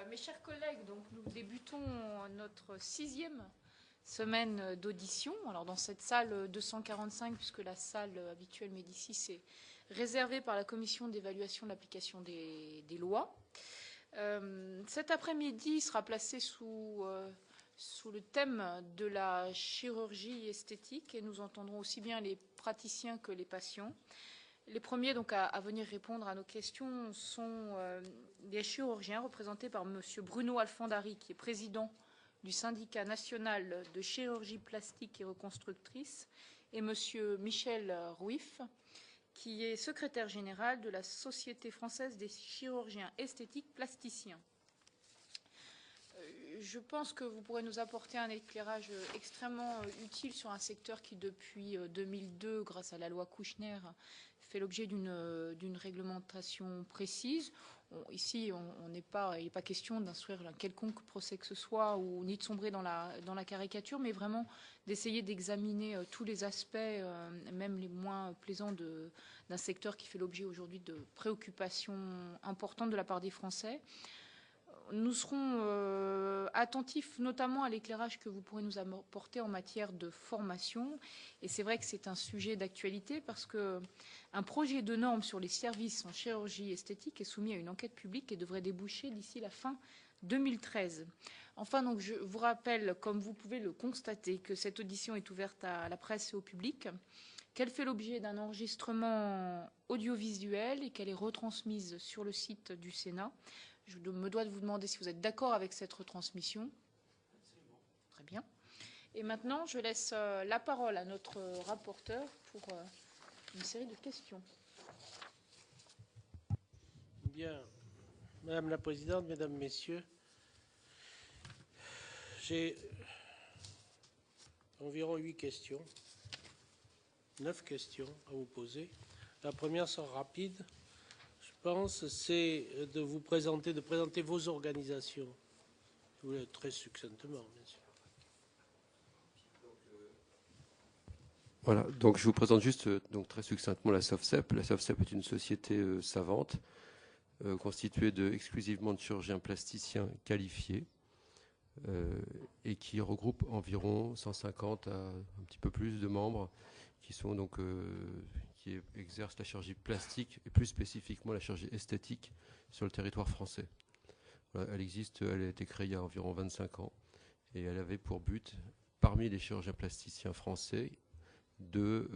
Mes chers collègues, donc nous débutons notre 6e semaine d'audition. Alors dans cette salle 245, puisque la salle habituelle Médicis est réservée par la Commission d'évaluation de l'application des lois. Cet après-midi sera placé sous le thème de la chirurgie esthétique et nous entendrons aussi bien les praticiens que les patients. Les premiers donc à venir répondre à nos questions sont des chirurgiens représentés par M. Bruno Alfandari, qui est président du syndicat national de chirurgie plastique et reconstructrice, et M. Michel Rouif, qui est secrétaire général de la Société française des chirurgiens esthétiques plasticiens. Je pense que vous pourrez nous apporter un éclairage extrêmement utile sur un secteur qui, depuis 2002, grâce à la loi Kouchner, fait l'objet d'une réglementation précise. Ici, il n'est pas question d'instruire un quelconque procès que ce soit, ni de sombrer dans la caricature, mais vraiment d'essayer d'examiner tous les aspects, même les moins plaisants, d'un secteur qui fait l'objet aujourd'hui de préoccupations importantes de la part des Français. Nous serons attentifs notamment à l'éclairage que vous pourrez nous apporter en matière de formation. Et c'est vrai que c'est un sujet d'actualité parce qu'un projet de norme sur les services en chirurgie esthétique est soumis à une enquête publique et devrait déboucher d'ici la fin 2013. Enfin, donc, je vous rappelle, comme vous pouvez le constater, que cette audition est ouverte à la presse et au public, qu'elle fait l'objet d'un enregistrement audiovisuel et qu'elle est retransmise sur le site du Sénat. Je me dois de vous demander si vous êtes d'accord avec cette retransmission. Absolument. Très bien. Et maintenant, je laisse la parole à notre rapporteur pour une série de questions. Bien. Madame la Présidente, Mesdames, Messieurs, j'ai environ 8 questions, 9 questions à vous poser. La première sera rapide. Je pense, c'est de présenter vos organisations. Je voulais très succinctement, bien sûr. Voilà, donc je vous présente juste donc très succinctement la SOFCEP. La SOFCEP est une société savante constituée exclusivement de chirurgiens plasticiens qualifiés et qui regroupe environ 150 à un petit peu plus de membres qui sont donc qui exercent la chirurgie plastique et plus spécifiquement la chirurgie esthétique sur le territoire français. Voilà, elle a été créée il y a environ 25 ans et elle avait pour but, parmi les chirurgiens plasticiens français, de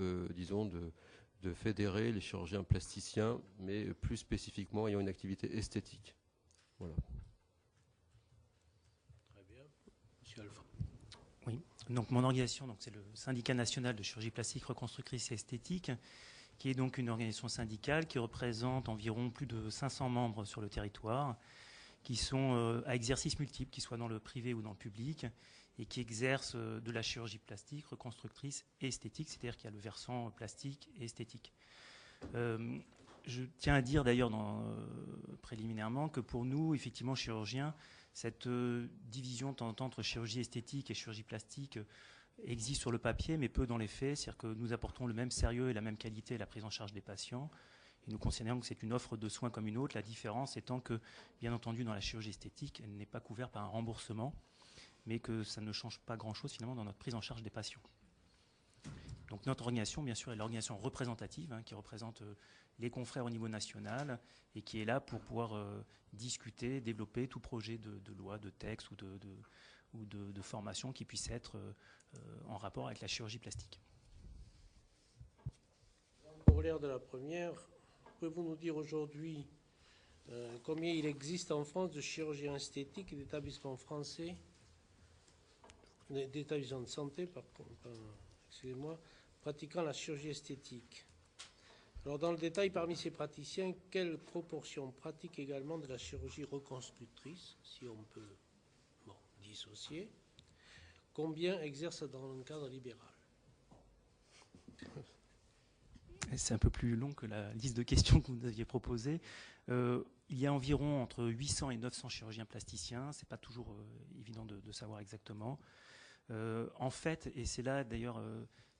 fédérer les chirurgiens plasticiens, mais plus spécifiquement ayant une activité esthétique. Voilà. Très bien. Monsieur Alpha. Oui, donc mon organisation, c'est le Syndicat national de chirurgie plastique, reconstructrice et esthétique, qui est donc une organisation syndicale qui représente environ plus de 500 membres sur le territoire, qui sont à exercice multiple, qu'ils soient dans le privé ou dans le public, et qui exercent de la chirurgie plastique, reconstructrice et esthétique, c'est-à-dire qu'il y a le versant plastique et esthétique. Je tiens à dire d'ailleurs préliminairement que pour nous, effectivement, chirurgiens, cette division de temps en temps entre chirurgie esthétique et chirurgie plastique existe sur le papier, mais peu dans les faits. C'est-à-dire que nous apportons le même sérieux et la même qualité à la prise en charge des patients. Et nous considérons que c'est une offre de soins comme une autre. La différence étant que, bien entendu, dans la chirurgie esthétique, elle n'est pas couverte par un remboursement, mais que ça ne change pas grand-chose finalement dans notre prise en charge des patients. Donc notre organisation, bien sûr, est l'organisation représentative, qui représente les confrères au niveau national et qui est là pour pouvoir discuter, développer tout projet de loi, de texte ou de formation qui puisse être en rapport avec la chirurgie plastique. Pour l'air de la première, pouvez-vous nous dire aujourd'hui combien il existe en France de chirurgiens esthétiques et d'établissements français, d'établissements de santé, excusez-moi, pratiquant la chirurgie esthétique? Alors, dans le détail, parmi ces praticiens, quelle proportion pratique également de la chirurgie reconstructrice, si on peut dissocier? Combien exercent dans le cadre libéral? C'est un peu plus long que la liste de questions que vous nous aviez proposée. Il y a environ entre 800 et 900 chirurgiens plasticiens. Ce n'est pas toujours évident de savoir exactement. En fait, et c'est là d'ailleurs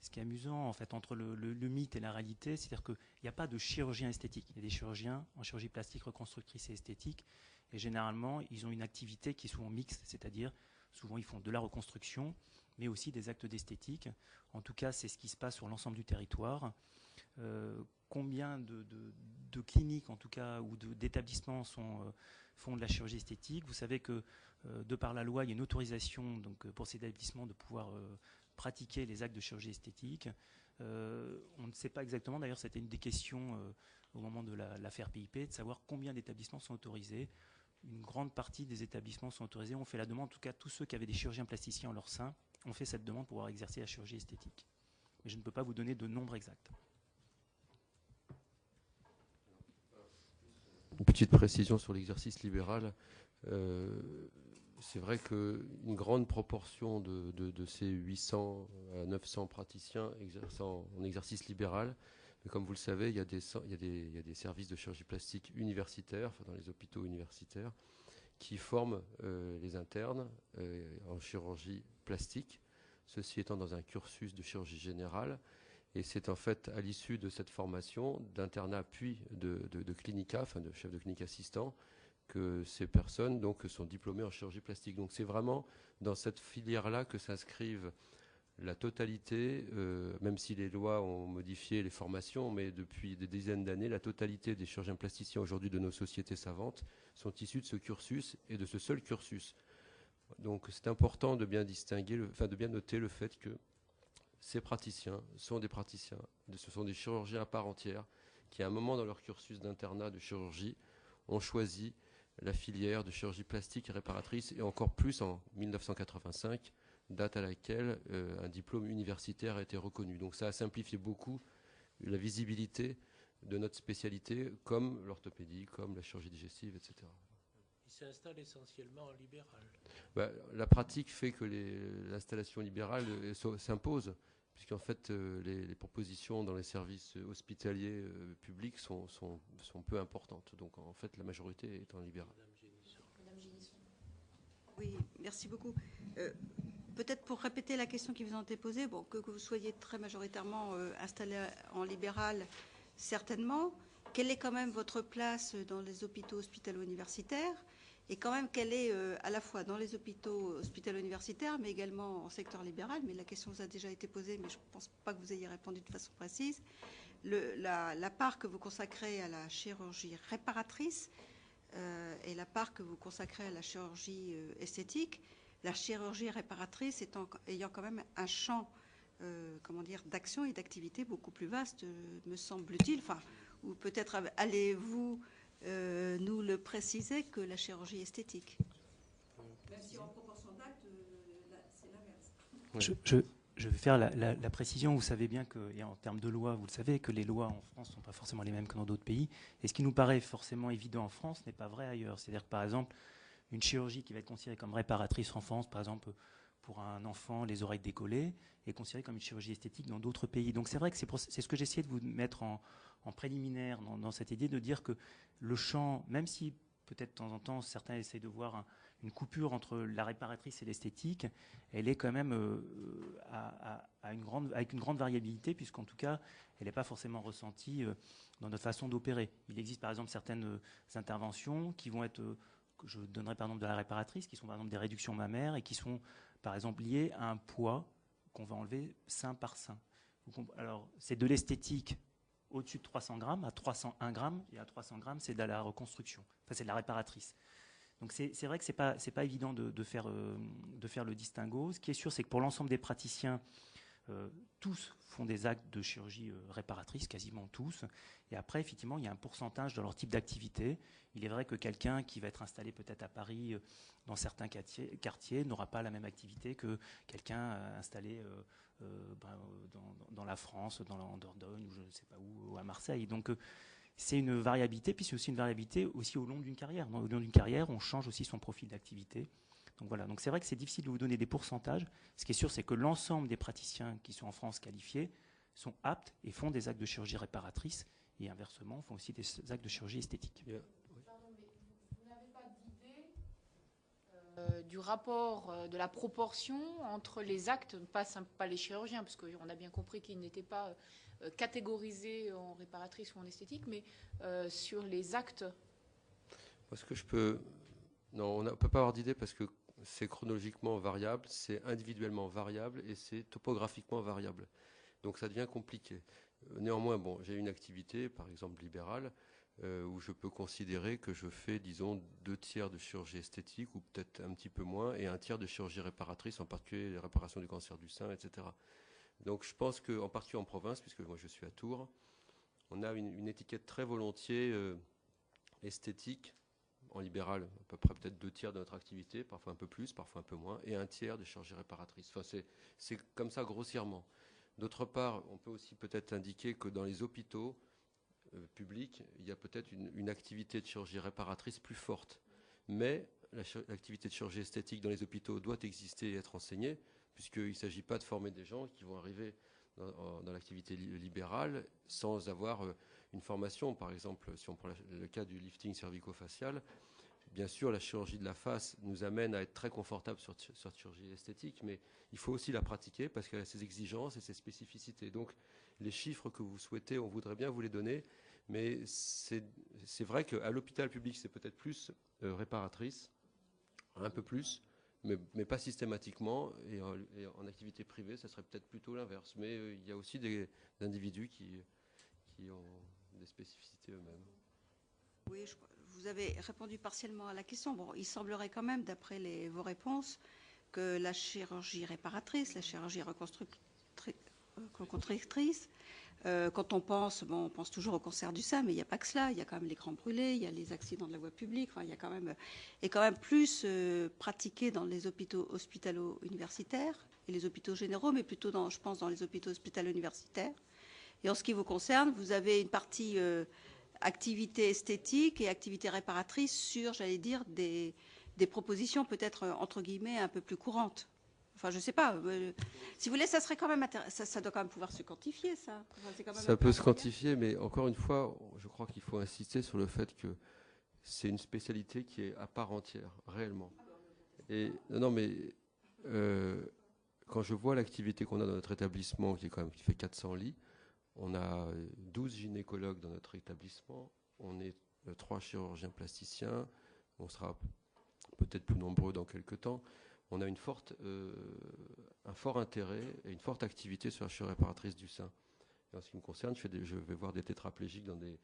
ce qui est amusant en fait, entre le mythe et la réalité, c'est-à-dire qu'il n'y a pas de chirurgien esthétique. Il y a des chirurgiens en chirurgie plastique, reconstructrice et esthétique. Et généralement, ils ont une activité qui est souvent mixte, c'est-à-dire souvent ils font de la reconstruction, mais aussi des actes d'esthétique. En tout cas, c'est ce qui se passe sur l'ensemble du territoire. Combien de cliniques, en tout cas, ou d'établissements font de la chirurgie esthétique? Vous savez que, de par la loi, il y a une autorisation donc, pour ces établissements de pouvoir pratiquer les actes de chirurgie esthétique. On ne sait pas exactement, d'ailleurs, c'était une des questions au moment de l'affaire PIP, de savoir combien d'établissements sont autorisés. Une grande partie des établissements sont autorisés. On fait la demande, en tout cas, tous ceux qui avaient des chirurgiens plasticiens en leur sein ont fait cette demande pour pouvoir exercer la chirurgie esthétique. Mais je ne peux pas vous donner de nombre exact. Une petite précision sur l'exercice libéral. C'est vrai qu'une grande proportion de ces 800 à 900 praticiens exercent en exercice libéral. Mais comme vous le savez, il y a des services de chirurgie plastique universitaires, enfin dans les hôpitaux universitaires, qui forment les internes en chirurgie plastique, ceci étant dans un cursus de chirurgie générale. Et c'est en fait à l'issue de cette formation d'internat puis de clinica, enfin de chef de clinique assistant, que ces personnes donc, sont diplômées en chirurgie plastique. Donc c'est vraiment dans cette filière-là que s'inscrivent la totalité, même si les lois ont modifié les formations, mais depuis des dizaines d'années, la totalité des chirurgiens plasticiens aujourd'hui de nos sociétés savantes sont issus de ce cursus et de ce seul cursus. Donc c'est important de bien distinguer, de bien noter le fait que ces praticiens sont des praticiens, ce sont des chirurgiens à part entière qui, à un moment dans leur cursus d'internat de chirurgie, ont choisi la filière de chirurgie plastique et réparatrice, et encore plus en 1985, date à laquelle un diplôme universitaire a été reconnu. Donc ça a simplifié beaucoup la visibilité de notre spécialité, comme l'orthopédie, comme la chirurgie digestive, etc. Il s'installe essentiellement en libéral. La pratique fait que l'installation libérale s'impose, puisqu'en fait les propositions dans les services hospitaliers publics sont peu importantes. Donc en fait la majorité est en libéral. Madame Génisson. Oui, merci beaucoup. Peut-être pour répéter la question qui vous a été posée, bon, que vous soyez très majoritairement installé en libéral, certainement. Quelle est quand même votre place dans les hôpitaux hospitalo-universitaires? Et quand même, quelle est à la fois dans les hôpitaux hospitalo-universitaires, mais également en secteur libéral? Mais la question vous a déjà été posée, mais je ne pense pas que vous ayez répondu de façon précise. La part que vous consacrez à la chirurgie réparatrice et la part que vous consacrez à la chirurgie esthétique, la chirurgie réparatrice ayant quand même un champ d'action et d'activité beaucoup plus vaste, me semble-t-il. Enfin, ou peut-être allez-vous nous le préciser que la chirurgie esthétique. Même si en proportion d'actes, c'est l'inverse. Je vais faire la précision. Vous savez bien que, et en termes de loi, vous le savez, que les lois en France ne sont pas forcément les mêmes que dans d'autres pays. Et ce qui nous paraît forcément évident en France n'est pas vrai ailleurs. C'est-à-dire que, par exemple, une chirurgie qui va être considérée comme réparatrice en France, par exemple, pour un enfant, les oreilles décollées, est considérée comme une chirurgie esthétique dans d'autres pays. Donc c'est vrai que c'est ce que j'essayais de vous mettre en préliminaire dans cette idée de dire que le champ, même si peut-être de temps en temps certains essayent de voir une coupure entre la réparatrice et l'esthétique, elle est quand même avec une grande variabilité, puisqu'en tout cas, elle n'est pas forcément ressentie dans notre façon d'opérer. Il existe par exemple certaines interventions qui vont être, je donnerai par exemple de la réparatrice, qui sont par exemple des réductions mammaires et qui sont par exemple liées à un poids qu'on va enlever sein par sein. Alors, c'est de l'esthétique au-dessus de 300 grammes, à 301 grammes, et à 300 grammes, c'est de la reconstruction. Enfin, c'est de la réparatrice. Donc, c'est vrai que c'est pas évident de faire le distinguo. Ce qui est sûr, c'est que pour l'ensemble des praticiens, tous font des actes de chirurgie réparatrice, quasiment tous. Et après, effectivement, il y a un pourcentage dans leur type d'activité. Il est vrai que quelqu'un qui va être installé peut-être à Paris, dans certains quartiers, n'aura pas la même activité que quelqu'un installé dans la France, en Dordogne, ou je ne sais pas où, ou à Marseille. Donc, c'est une variabilité, puis c'est aussi une variabilité aussi au long d'une carrière. Au long d'une carrière, on change aussi son profil d'activité. Donc voilà, donc c'est vrai que c'est difficile de vous donner des pourcentages. Ce qui est sûr, c'est que l'ensemble des praticiens qui sont en France qualifiés sont aptes et font des actes de chirurgie réparatrice, et inversement, font aussi des actes de chirurgie esthétique. Pardon, mais vous n'avez pas d'idée du rapport, de la proportion entre les actes, pas les chirurgiens, parce qu'on a bien compris qu'ils n'étaient pas catégorisés en réparatrice ou en esthétique, mais sur les actes. Ce que je peux Non, on ne peut pas avoir d'idée parce que c'est chronologiquement variable, c'est individuellement variable et c'est topographiquement variable. Donc ça devient compliqué. Néanmoins, bon, j'ai une activité, par exemple libérale, où je peux considérer que je fais, disons, 2 tiers de chirurgie esthétique, ou peut-être un petit peu moins, et 1 tiers de chirurgie réparatrice, en particulier les réparations du cancer du sein, etc. Donc je pense qu'en particulier en province, puisque moi je suis à Tours, on a une étiquette très volontiers esthétique, en libéral, à peu près peut-être 2 tiers de notre activité, parfois un peu plus, parfois un peu moins, et 1 tiers de chirurgie réparatrice. Enfin, c'est comme ça grossièrement. D'autre part, on peut aussi peut-être indiquer que dans les hôpitaux publics, il y a peut-être une activité de chirurgie réparatrice plus forte. Mais l'activité de chirurgie esthétique dans les hôpitaux doit exister et être enseignée, puisqu'il ne s'agit pas de former des gens qui vont arriver dans l'activité libérale sans avoir une formation. Par exemple, si on prend le cas du lifting cervico-facial, bien sûr, la chirurgie de la face nous amène à être très confortable sur chirurgie esthétique, mais il faut aussi la pratiquer parce qu'elle a ses exigences et ses spécificités. Donc, les chiffres que vous souhaitez, on voudrait bien vous les donner, mais c'est vrai qu'à l'hôpital public, c'est peut-être plus réparatrice, un peu plus, mais pas systématiquement, et en activité privée, ça serait peut-être plutôt l'inverse. Mais il y a aussi des individus qui ont des spécificités eux-mêmes. Oui, vous avez répondu partiellement à la question. Bon, il semblerait quand même, d'après vos réponses, que la chirurgie réparatrice, la chirurgie reconstructrice, quand on pense toujours au cancer du sein, mais il n'y a pas que cela. Il y a quand même les grands brûlés, il y a les accidents de la voie publique. Enfin, il y a quand même plus pratiqué dans les hôpitaux hospitalo-universitaires et les hôpitaux généraux, mais plutôt je pense, dans les hôpitaux hospitalo-universitaires. Et en ce qui vous concerne, vous avez une partie activité esthétique et activité réparatrice sur, j'allais dire, des propositions peut-être entre guillemets un peu plus courantes. Enfin, je ne sais pas. Si vous voulez, ça serait quand même ça doit quand même pouvoir se quantifier, ça. Enfin, c'est quand même ça peut se quantifier, mais encore une fois, je crois qu'il faut insister sur le fait que c'est une spécialité qui est à part entière, réellement. Et non, mais quand je vois l'activité qu'on a dans notre établissement, qui fait 400 lits, on a 12 gynécologues dans notre établissement, on est 3 chirurgiens plasticiens, on sera peut-être plus nombreux dans quelques temps. On a un fort intérêt et une forte activité sur la chirurgie réparatrice du sein. Et en ce qui me concerne, je vais voir des tétraplégiques dans des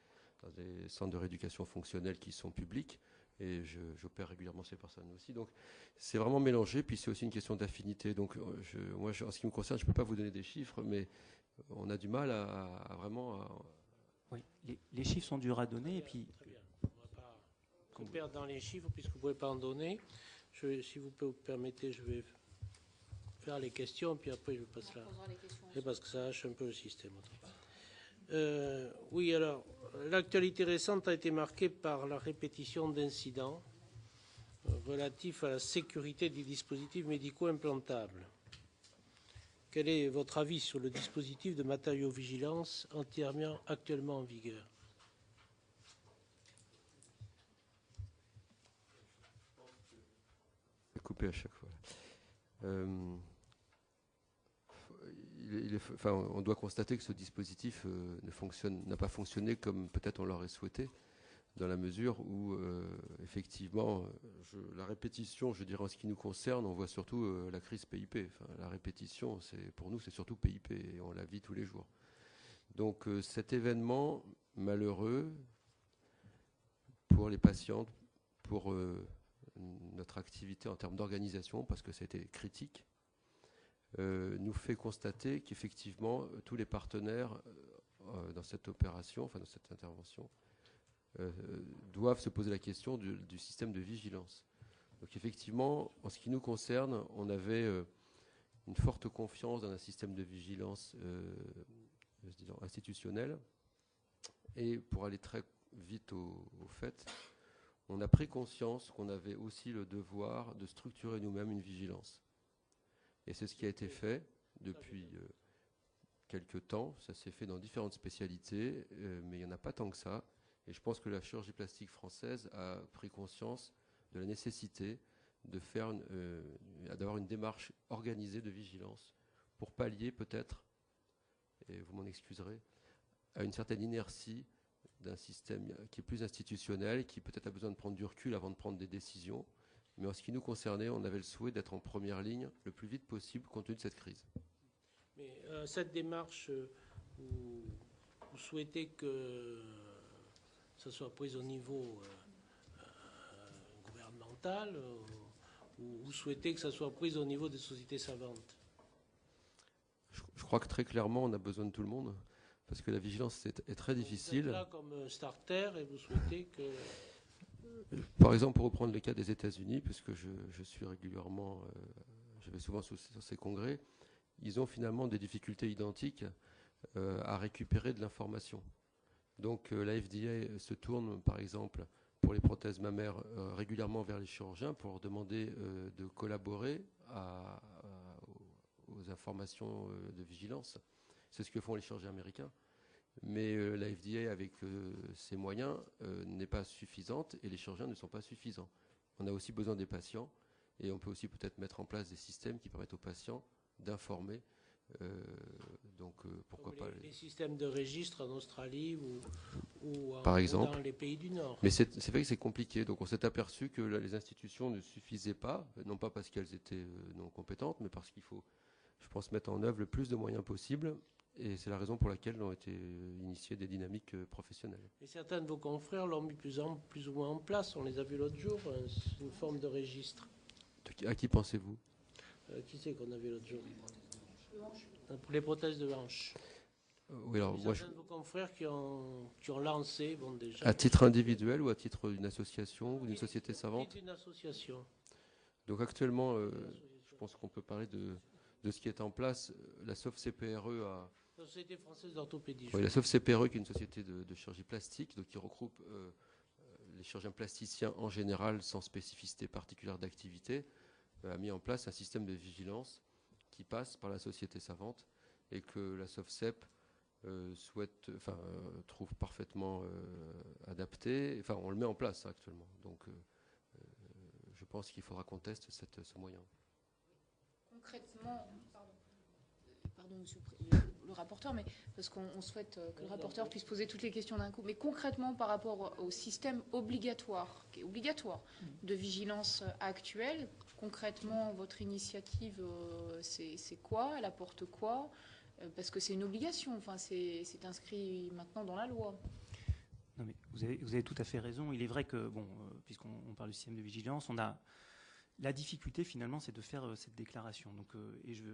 centres de rééducation fonctionnelle qui sont publics, et j'opère régulièrement ces personnes aussi. Donc c'est vraiment mélangé, puis c'est aussi une question d'affinité. Donc moi, en ce qui me concerne, je ne peux pas vous donner des chiffres, mais on a du mal à vraiment... Oui, les chiffres sont durs à donner, et puis... Très bien. On ne va pas se perdre dans les chiffres, puisque vous ne pouvez pas en donner. Si vous permettez, je vais faire les questions, puis après je passe là. C'est parce que ça hache un peu le système. Oui, alors, l'actualité récente a été marquée par la répétition d'incidents relatifs à la sécurité des dispositifs médicaux implantables. Quel est votre avis sur le dispositif de matériaux-vigilance actuellement en vigueur? Coupé à chaque fois. On doit constater que ce dispositif n'a pas fonctionné comme peut-être on l'aurait souhaité, dans la mesure où, effectivement, la répétition, je dirais en ce qui nous concerne, on voit surtout la crise PIP. Enfin, la répétition, pour nous, c'est surtout PIP, et on la vit tous les jours. Donc cet événement malheureux pour les patientes, pour notre activité en termes d'organisation, parce que c'était critique, nous fait constater qu'effectivement, tous les partenaires dans cette opération, enfin dans cette intervention, doivent se poser la question du système de vigilance. Donc effectivement, en ce qui nous concerne, on avait une forte confiance dans un système de vigilance institutionnel. Et pour aller très vite au fait, on a pris conscience qu'on avait aussi le devoir de structurer nous-mêmes une vigilance. Et c'est ce qui a été fait depuis quelques temps. Ça s'est fait dans différentes spécialités, mais il n'y en a pas tant que ça. Et je pense que la chirurgie plastique française a pris conscience de la nécessité d'avoir une démarche organisée de vigilance pour pallier peut-être, et vous m'en excuserez, à une certaine inertie d'un système qui est plus institutionnel, qui peut-être a besoin de prendre du recul avant de prendre des décisions. Mais en ce qui nous concernait, on avait le souhait d'être en première ligne le plus vite possible compte tenu de cette crise. Mais cette démarche, vous souhaitez que ça soit pris au niveau gouvernemental ou vous souhaitez que ça soit pris au niveau des sociétés savantes? Je crois que très clairement, on a besoin de tout le monde, parce que la vigilance est très difficile. Vous êtes là comme starter et vous souhaitez que... Par exemple, pour reprendre le cas des États-Unis, puisque je suis régulièrement, je vais souvent sur ces congrès, ils ont finalement des difficultés identiques à récupérer de l'information. Donc la FDA se tourne, par exemple, pour les prothèses mammaires régulièrement vers les chirurgiens pour leur demander de collaborer aux informations de vigilance. C'est ce que font les chirurgiens américains. Mais la FDA, avec ses moyens, n'est pas suffisante et les chirurgiens ne sont pas suffisants. On a aussi besoin des patients et on peut aussi peut-être mettre en place des systèmes qui permettent aux patients d'informer. Pourquoi pas les systèmes de registre en Australie ou par exemple, dans les pays du Nord. Mais c'est vrai que c'est compliqué. Donc on s'est aperçu que les institutions ne suffisaient pas, non pas parce qu'elles étaient non compétentes, mais parce qu'il faut, je pense, mettre en œuvre le plus de moyens possible. Et c'est la raison pour laquelle ont été initiées des dynamiques professionnelles. Et certains de vos confrères l'ont mis plus ou moins en place. On les a vus l'autre jour, une forme de registre. À qui pensez-vous? Qui c'est qu'on a vu l'autre jour? Pour les prothèses de hanche. Oui, alors moi, certains de vos confrères qui ont lancé, bon, déjà... À titre individuel ou à titre d'une association ou d'une société savante? Une association. Donc actuellement, je pense qu'on peut parler de ce qui est en place. La SOFCPRE a... La Société française d'orthopédie. Oui, la SOFCPRE, qui est une société de chirurgie plastique, donc qui regroupe les chirurgiens plasticiens en général, sans spécificité particulière d'activité, a mis en place un système de vigilance qui passe par la société savante et que la SOFCEP trouve parfaitement adapté. Enfin, on le met en place actuellement. Donc, je pense qu'il faudra qu'on teste ce moyen. Concrètement, pardon, monsieur le rapporteur, mais parce qu'on souhaite que le rapporteur puisse poser toutes les questions d'un coup, mais concrètement par rapport au système obligatoire, qui est obligatoire, de vigilance actuelle, concrètement, votre initiative, c'est quoi? Elle apporte quoi? Parce que c'est une obligation, enfin, c'est inscrit maintenant dans la loi. Non, mais vous avez tout à fait raison. Il est vrai que, puisqu'on parle du système de vigilance, on a... La difficulté, finalement, c'est de faire cette déclaration. Donc, et je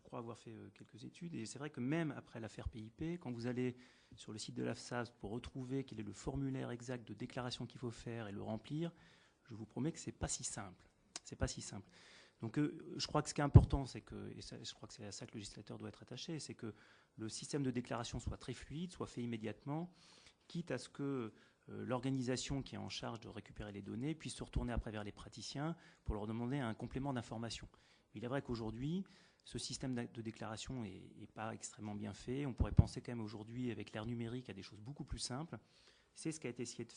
crois avoir fait quelques études. Et c'est vrai que même après l'affaire PIP, quand vous allez sur le site de l'AFSAS pour retrouver quel est le formulaire exact de déclaration qu'il faut faire et le remplir, je vous promets que c'est pas si simple. C'est pas si simple. Donc, je crois que ce qui est important, c'est que, et ça, je crois que c'est à ça que le législateur doit être attaché, c'est que le système de déclaration soit très fluide, soit fait immédiatement, quitte à ce que l'organisation qui est en charge de récupérer les données puisse se retourner après vers les praticiens pour leur demander un complément d'information. Il est vrai qu'aujourd'hui, ce système de déclaration n'est pas extrêmement bien fait. On pourrait penser quand même aujourd'hui, avec l'ère numérique, à des choses beaucoup plus simples. C'est ce qui a été essayé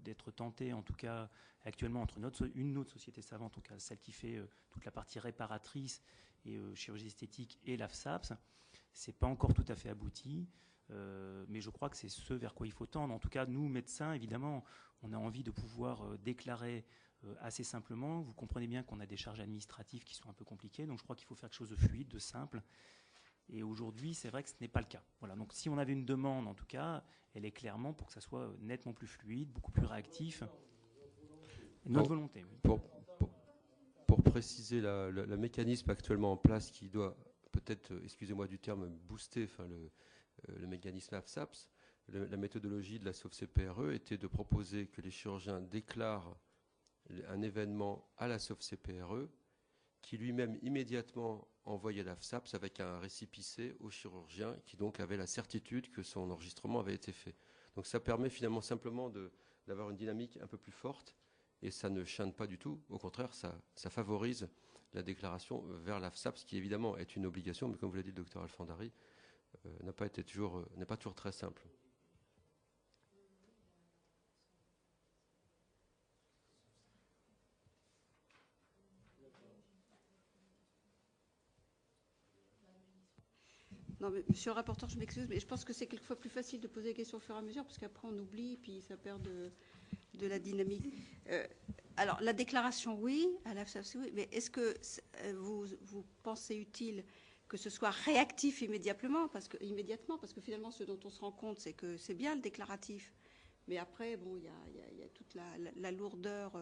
d'être tenté, en tout cas actuellement, entre une autre société savante, en tout cas celle qui fait toute la partie réparatrice et chirurgie esthétique et l'AFSAPS. Ce n'est pas encore tout à fait abouti. Mais je crois que c'est ce vers quoi il faut tendre. En tout cas, nous, médecins, évidemment, on a envie de pouvoir déclarer assez simplement. Vous comprenez bien qu'on a des charges administratives qui sont un peu compliquées, donc je crois qu'il faut faire quelque chose de fluide, de simple. Et aujourd'hui, c'est vrai que ce n'est pas le cas. Voilà. Donc si on avait une demande, en tout cas, elle est clairement pour que ça soit nettement plus fluide, beaucoup plus réactif. Notre volonté, oui. Pour préciser le mécanisme actuellement en place qui doit peut-être, excusez-moi du terme, booster le mécanisme AFSAPS, la méthodologie de la SOFCPRE était de proposer que les chirurgiens déclarent un événement à la SOFCPRE qui lui-même immédiatement envoyait l'AFSAPS avec un récépissé au chirurgien qui donc avait la certitude que son enregistrement avait été fait. Donc ça permet finalement simplement d'avoir une dynamique un peu plus forte et ça ne chaîne pas du tout. Au contraire, ça favorise la déclaration vers l'AFSAPS qui évidemment est une obligation, mais comme vous l'a dit le docteur Alfandari, n'est pas toujours très simple. Non, mais monsieur le rapporteur, je m'excuse, mais je pense que c'est quelquefois plus facile de poser des questions au fur et à mesure, parce qu'après on oublie, puis ça perd de la dynamique. Alors, la déclaration, oui, à la FSAPS, oui, mais est-ce que vous pensez utile que ce soit réactif immédiatement, parce que finalement, ce dont on se rend compte, c'est que c'est bien le déclaratif, mais après, bon, il y a toute la lourdeur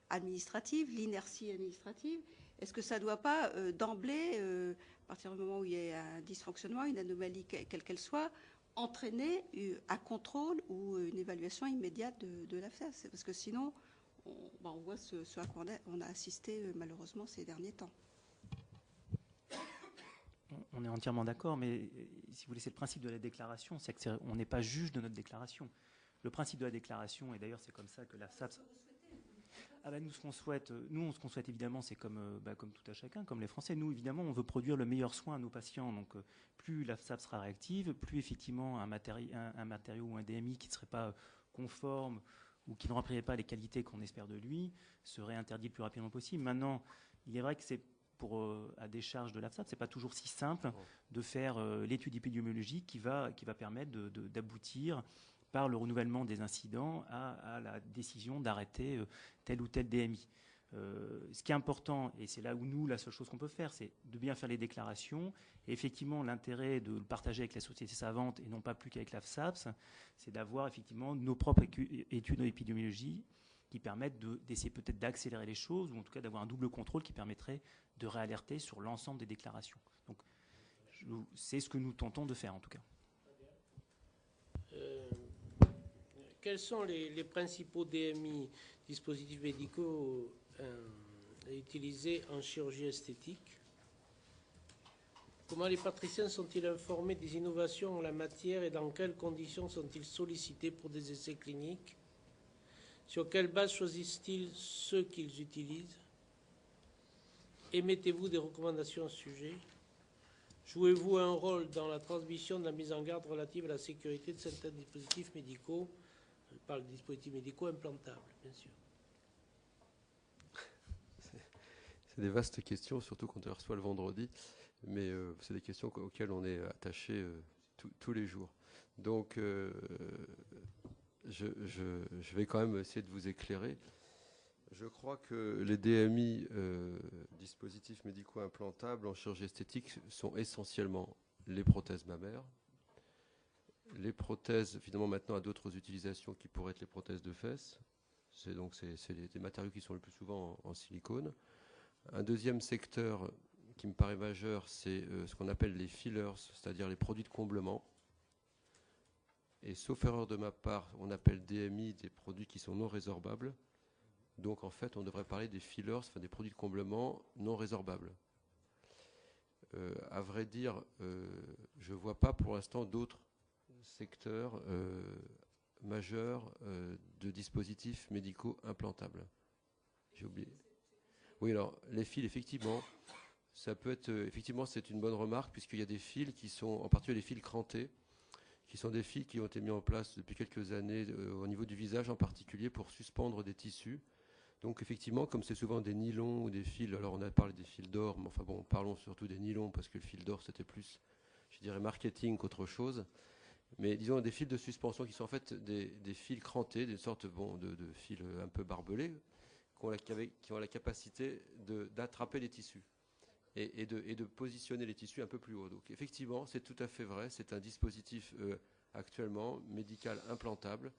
administrative, l'inertie administrative. Est-ce que ça ne doit pas, d'emblée, à partir du moment où il y a un dysfonctionnement, une anomalie, quelle qu'elle soit, entraîner un contrôle ou une évaluation immédiate de l'AFSAS? Parce que sinon, on voit ce à quoi on a assisté malheureusement ces derniers temps. On est entièrement d'accord, mais si vous voulez, c'est le principe de la déclaration, c'est qu'on n'est pas juge de notre déclaration. Le principe de la déclaration, et d'ailleurs c'est comme ça que l'AFSAPS... Ah ben nous, ce qu'on souhaite évidemment, c'est comme tout à chacun, comme les Français. Nous, évidemment, on veut produire le meilleur soin à nos patients. Donc, plus l'AFSAP sera réactive, plus effectivement un matériau ou un DMI qui ne serait pas conforme ou qui ne remplirait pas les qualités qu'on espère de lui serait interdit le plus rapidement possible. Maintenant, il est vrai que c'est à décharge de l'AFSAP, c'est pas toujours si simple de faire l'étude épidémiologique qui va permettre d'aboutir par le renouvellement des incidents à la décision d'arrêter tel ou tel DMI. Ce qui est important, et c'est là où nous, la seule chose qu'on peut faire, c'est de bien faire les déclarations. Et effectivement, l'intérêt de le partager avec la société savante et non pas plus qu'avec l'AFSAPS, c'est d'avoir effectivement nos propres études épidémiologie qui permettent d'essayer peut-être d'accélérer les choses, ou en tout cas d'avoir un double contrôle qui permettrait de réalerter sur l'ensemble des déclarations. Donc, c'est ce que nous tentons de faire en tout cas. Quels sont les principaux DMI, dispositifs médicaux, utilisés en chirurgie esthétique? Comment les praticiens sont-ils informés des innovations en la matière et dans quelles conditions sont-ils sollicités pour des essais cliniques? Sur quelle base choisissent-ils ceux qu'ils utilisent? Émettez-vous des recommandations à ce sujet? Jouez-vous un rôle dans la transmission de la mise en garde relative à la sécurité de certains dispositifs médicaux? Je parle de dispositifs médicaux implantables, bien sûr. C'est des vastes questions, surtout quand on les reçoit le vendredi, mais c'est des questions auxquelles on est attaché tous les jours. Donc, je vais quand même essayer de vous éclairer. Je crois que les DMI, dispositifs médicaux implantables en chirurgie esthétique, sont essentiellement les prothèses mammaires. Les prothèses, finalement, maintenant, à d'autres utilisations qui pourraient être les prothèses de fesses. C'est des matériaux qui sont le plus souvent en silicone. Un deuxième secteur qui me paraît majeur, c'est ce qu'on appelle les fillers, c'est-à-dire les produits de comblement. Et sauf erreur de ma part, on appelle DMI des produits qui sont non résorbables. Donc, en fait, on devrait parler des fillers, enfin des produits de comblement non résorbables. À vrai dire, je ne vois pas pour l'instant d'autres secteurs majeurs de dispositifs médicaux implantables. J'ai oublié. Oui, alors, les fils, effectivement, ça peut être... effectivement, c'est une bonne remarque, puisqu'il y a des fils qui sont, en particulier les fils crantés, qui sont des fils qui ont été mis en place depuis quelques années au niveau du visage en particulier pour suspendre des tissus. Donc effectivement, comme c'est souvent des nylons ou des fils, alors on a parlé des fils d'or, mais enfin bon, parlons surtout des nylons parce que le fil d'or c'était plus, je dirais, marketing qu'autre chose. Mais disons des fils de suspension qui sont en fait des fils crantés, des sortes de fils un peu barbelés, qui ont la capacité d'attraper les tissus et de positionner les tissus un peu plus haut. Donc effectivement, c'est tout à fait vrai, c'est un dispositif actuellement médical implantable,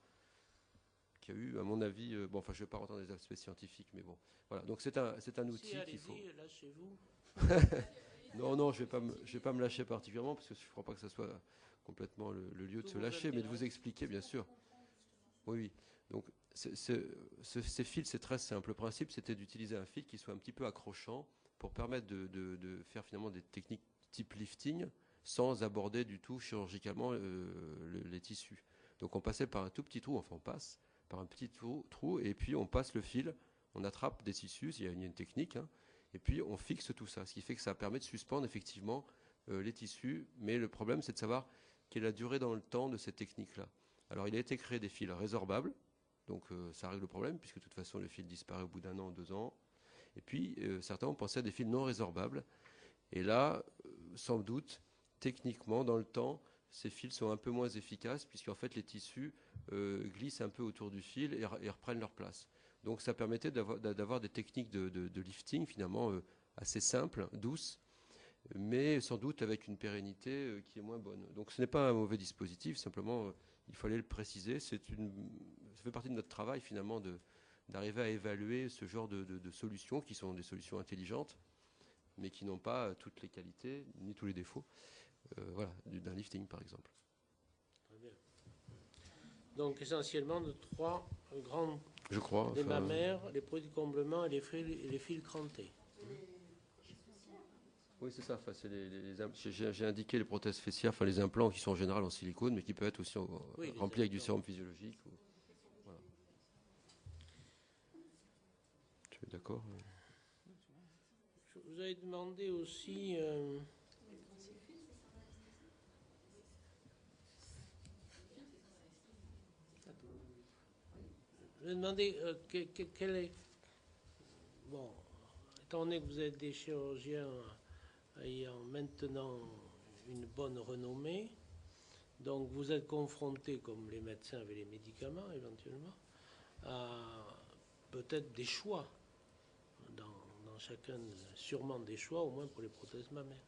qui a eu, à mon avis, je ne vais pas rentrer dans les aspects scientifiques, mais bon, voilà. Donc c'est un outil qu'il faut. Lâchez-vous. Non, je vais pas me lâcher particulièrement parce que je ne crois pas que ce soit complètement le lieu de se lâcher, mais de vous expliquer, bien sûr. Oui. Donc ces fils, c'est très simple. Le principe, c'était d'utiliser un fil qui soit un petit peu accrochant pour permettre de faire finalement des techniques type lifting sans aborder du tout chirurgicalement les tissus. Donc on passait par un tout petit trou, enfin on passe par un petit trou, et puis on passe le fil, on attrape des tissus, il y a une technique, hein, et puis on fixe tout ça, ce qui fait que ça permet de suspendre effectivement les tissus, mais le problème c'est de savoir quelle est la durée dans le temps de cette technique-là. Alors il a été créé des fils résorbables, donc ça règle le problème, puisque de toute façon le fil disparaît au bout d'1 an, 2 ans, et puis certains ont pensé à des fils non résorbables, et là, sans doute techniquement, dans le temps, ces fils sont un peu moins efficaces, puisqu'en fait, les tissus glissent un peu autour du fil et reprennent leur place. Donc ça permettait d'avoir des techniques de lifting, finalement, assez simples, douces, mais sans doute avec une pérennité qui est moins bonne. Donc ce n'est pas un mauvais dispositif, simplement il fallait le préciser. Ça fait partie de notre travail finalement d'arriver à évaluer ce genre de solutions qui sont des solutions intelligentes, mais qui n'ont pas toutes les qualités ni tous les défauts voilà, d'un lifting par exemple. Très bien. Donc essentiellement de 3 grands, je crois, les mammaires, les produits de comblement et les fils crantés. Oui, c'est ça. Enfin, j'ai indiqué les prothèses fessières, enfin les implants qui sont en général en silicone, mais qui peuvent être aussi remplis avec du sérum physiologique. Voilà. Tu es d'accord? Je vous avais demandé aussi... Je vais demander quel est... Bon, étant donné que vous êtes des chirurgiens ayant maintenant une bonne renommée, donc vous êtes confrontés, comme les médecins avec les médicaments éventuellement, à peut-être des choix, dans chacun, sûrement des choix, au moins pour les prothèses mammaires.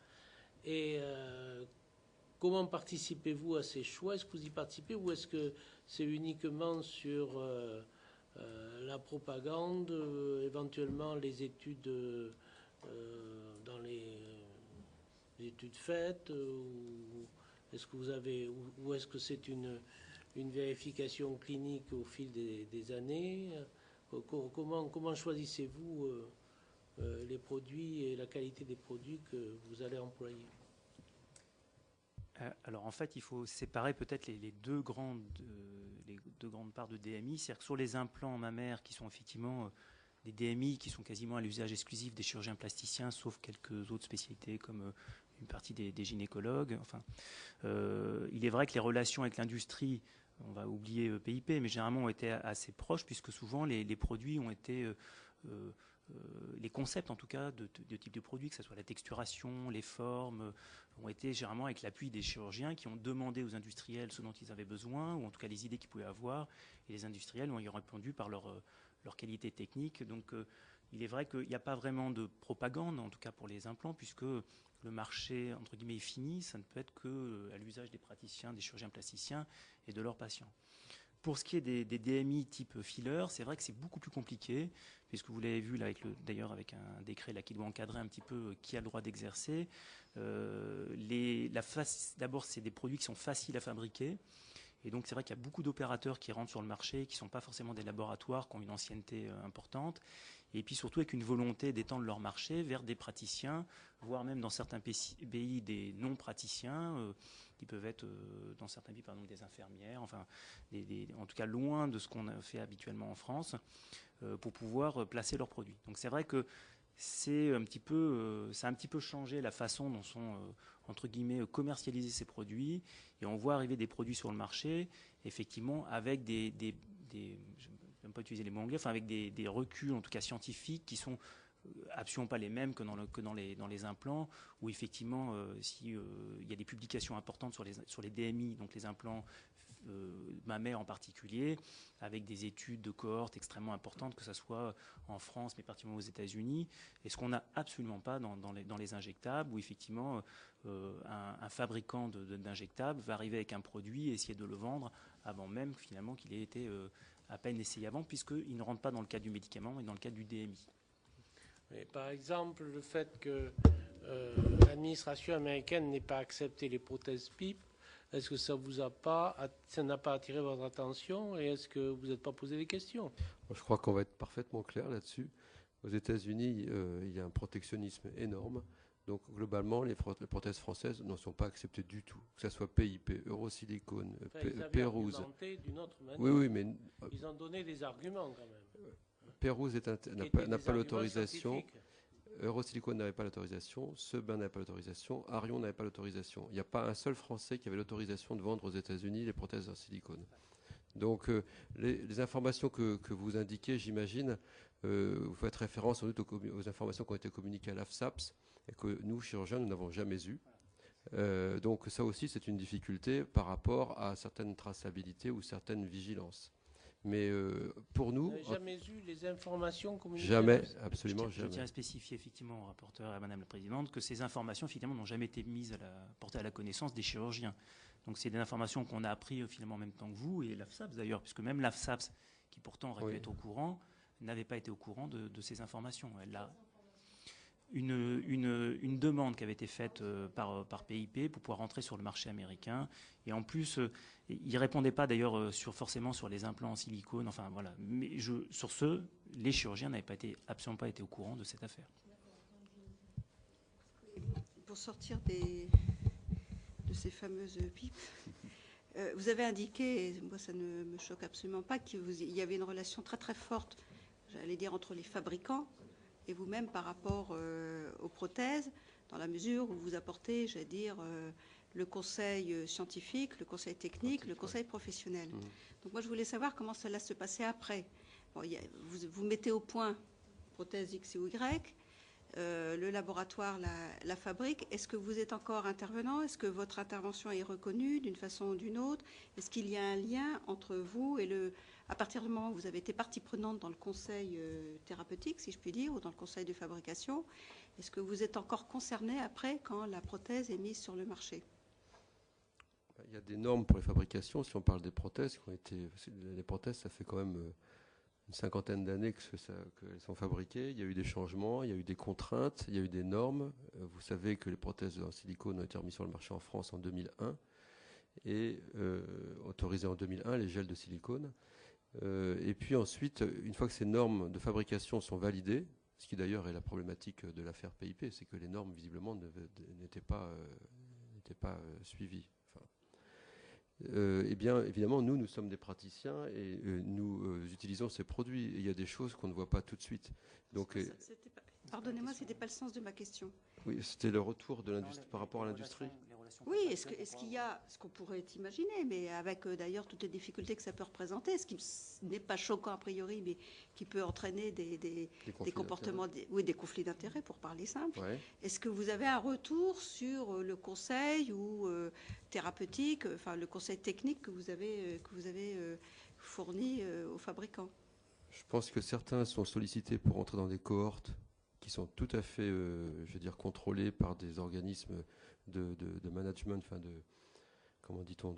Et comment participez-vous à ces choix? Est-ce que vous y participez ou est-ce que c'est uniquement sur la propagande, éventuellement les études dans les études faites, ou est-ce que vous avez, ou est-ce que c'est une vérification clinique au fil des années? Comment choisissez-vous les produits et la qualité des produits que vous allez employer? Alors en fait, il faut séparer peut-être les deux grandes parts de DMI. C'est-à-dire que sur les implants mammaires qui sont effectivement des DMI qui sont quasiment à l'usage exclusif des chirurgiens plasticiens, sauf quelques autres spécialités comme une partie des gynécologues. Enfin, il est vrai que les relations avec l'industrie, on va oublier PIP, mais généralement ont été assez proches puisque souvent les produits ont été... les concepts en tout cas de type de produit, que ce soit la texturation, les formes, ont été généralement avec l'appui des chirurgiens qui ont demandé aux industriels ce dont ils avaient besoin, ou en tout cas les idées qu'ils pouvaient avoir, et les industriels ont y répondu par leur qualité technique. Donc il est vrai qu'il n'y a pas vraiment de propagande, en tout cas pour les implants, puisque le marché entre guillemets est fini, ça ne peut être que à l'usage des praticiens, des chirurgiens plasticiens et de leurs patients. Pour ce qui est des DMI type filler, c'est vrai que c'est beaucoup plus compliqué, puisque vous l'avez vu là d'ailleurs avec un décret là, qui doit encadrer un petit peu qui a le droit d'exercer. D'abord, c'est des produits qui sont faciles à fabriquer. Et donc, c'est vrai qu'il y a beaucoup d'opérateurs qui rentrent sur le marché, qui ne sont pas forcément des laboratoires, qui ont une ancienneté importante. Et puis surtout avec une volonté d'étendre leur marché vers des praticiens, voire même dans certains pays des non-praticiens, qui peuvent être dans certains pays par exemple des infirmières, enfin en tout cas loin de ce qu'on a fait habituellement en France, pour pouvoir placer leurs produits. Donc c'est vrai que ça a un petit peu changé la façon dont sont entre guillemets commercialisés ces produits, et on voit arriver des produits sur le marché effectivement avec je ne vais même pas utiliser les mots anglais, enfin avec des reculs en tout cas scientifiques qui sont absolument pas les mêmes que dans les implants, où effectivement si il y a des publications importantes sur les DMI, donc les implants mammaires en particulier, avec des études de cohortes extrêmement importantes, que ce soit en France, mais particulièrement aux États-Unis, et ce qu'on n'a absolument pas dans les injectables, où effectivement un fabricant d'injectables va arriver avec un produit et essayer de le vendre avant même finalement qu'il ait été à peine essayé avant, puisqu'il ne rentre pas dans le cadre du médicament, mais dans le cadre du DMI. Mais par exemple, le fait que l'administration américaine n'ait pas accepté les prothèses PIP, est-ce que ça n'a pas attiré votre attention, et est-ce que vous n'êtes pas posé des questions? Je crois qu'on va être parfaitement clair là-dessus. Aux États-Unis, il y a un protectionnisme énorme. Donc globalement, les prothèses françaises ne sont pas acceptées du tout, que ce soit PIP, Eurosilicone, Pérouse. Oui, mais ils ont donné des arguments quand même. Pérouse n'a pas l'autorisation. Eurosilicone n'avait pas l'autorisation, Sebin n'avait pas l'autorisation, Arion n'avait pas l'autorisation. Il n'y a pas un seul Français qui avait l'autorisation de vendre aux États-Unis les prothèses en silicone. Donc les informations que vous indiquez, j'imagine, vous faites référence sans doute aux informations qui ont été communiquées à l'AFSAPS et que nous, chirurgiens, nous n'avons jamais eues. Donc ça aussi, c'est une difficulté par rapport à certaines traçabilités ou certaines vigilances. Mais pour nous... Vous n'avez jamais eu les informations communiquées? Jamais, absolument Je jamais. tiens à spécifier effectivement au rapporteur et à Madame la Présidente que ces informations finalement n'ont jamais été portées à la connaissance des chirurgiens. Donc c'est des informations qu'on a apprises finalement en même temps que vous et l'AFSAPS d'ailleurs, puisque même l'AFSAPS, qui pourtant aurait pu être au courant, n'avait pas été au courant de ces informations. Elle a une demande qui avait été faite par PIP pour pouvoir rentrer sur le marché américain. Et en plus, il ne répondait pas d'ailleurs forcément sur les implants en silicone. Enfin voilà. Mais sur ce, les chirurgiens n'avaient absolument pas été au courant de cette affaire. Pour sortir de ces fameuses pipes, vous avez indiqué, et moi ça ne me choque absolument pas, qu'il y avait une relation très très forte, j'allais dire, entre les fabricants et vous-même par rapport aux prothèses, dans la mesure où vous apportez, j'allais dire, le conseil scientifique, le conseil technique, le conseil professionnel. Donc moi je voulais savoir comment cela se passait après. Bon, vous mettez au point prothèse X ou Y, le laboratoire la fabrique. Est-ce que vous êtes encore intervenant? Est-ce que votre intervention est reconnue d'une façon ou d'une autre? Est-ce qu'il y a un lien entre vous et à partir du moment où vous avez été partie prenante dans le conseil thérapeutique, si je puis dire, ou dans le conseil de fabrication, est-ce que vous êtes encore concerné après quand la prothèse est mise sur le marché? Il y a des normes pour les fabrications. Si on parle des prothèses, les prothèses, ça fait quand même une cinquantaine d'années qu'elles sont fabriquées. Il y a eu des changements, il y a eu des contraintes, il y a eu des normes. Vous savez que les prothèses en silicone ont été remises sur le marché en France en 2001 et autorisées en 2001, les gels de silicone. Et puis ensuite, une fois que ces normes de fabrication sont validées, ce qui d'ailleurs est la problématique de l'affaire PIP, c'est que les normes visiblement n'étaient pas suivies. Eh bien, évidemment, nous sommes des praticiens et nous utilisons ces produits. Et il y a des choses qu'on ne voit pas tout de suite. Donc, pardonnez-moi, ce n'était pas le sens de ma question. Oui, c'était le retour de l'industrie par rapport à l'industrie. Oui, est-ce qu'il y a ce qu'on pourrait imaginer, mais avec d'ailleurs toutes les difficultés que ça peut représenter, ce qui n'est pas choquant a priori, mais qui peut entraîner des comportements, des conflits d'intérêts, pour parler simple. Ouais. Est-ce que vous avez un retour sur le conseil ou thérapeutique, enfin le conseil technique que vous avez fourni aux fabricants? Je pense que certains sont sollicités pour entrer dans des cohortes qui sont tout à fait, je veux dire, contrôlées par des organismes de management, enfin comment dit-on,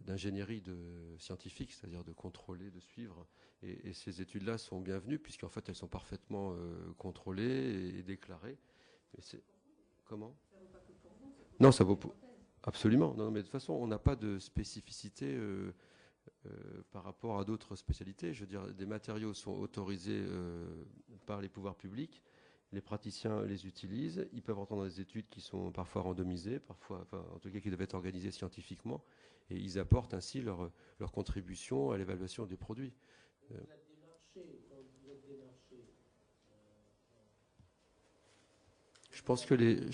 d'ingénierie scientifique, c'est-à-dire de contrôler, de suivre. Et ces études-là sont bienvenues puisqu'en fait elles sont parfaitement contrôlées et déclarées. Mais comment? Ça vaut pas que pour vous? Non, ça vaut pour... Absolument. Non, mais de toute façon, on n'a pas de spécificité par rapport à d'autres spécialités. Je veux dire, des matériaux sont autorisés par les pouvoirs publics. Les praticiens les utilisent. Ils peuvent entrer dans des études qui sont parfois randomisées, parfois, en tout cas, qui doivent être organisées scientifiquement. Et ils apportent ainsi leur contribution à l'évaluation des produits. Vous êtes démarché, vous êtes démarché. Je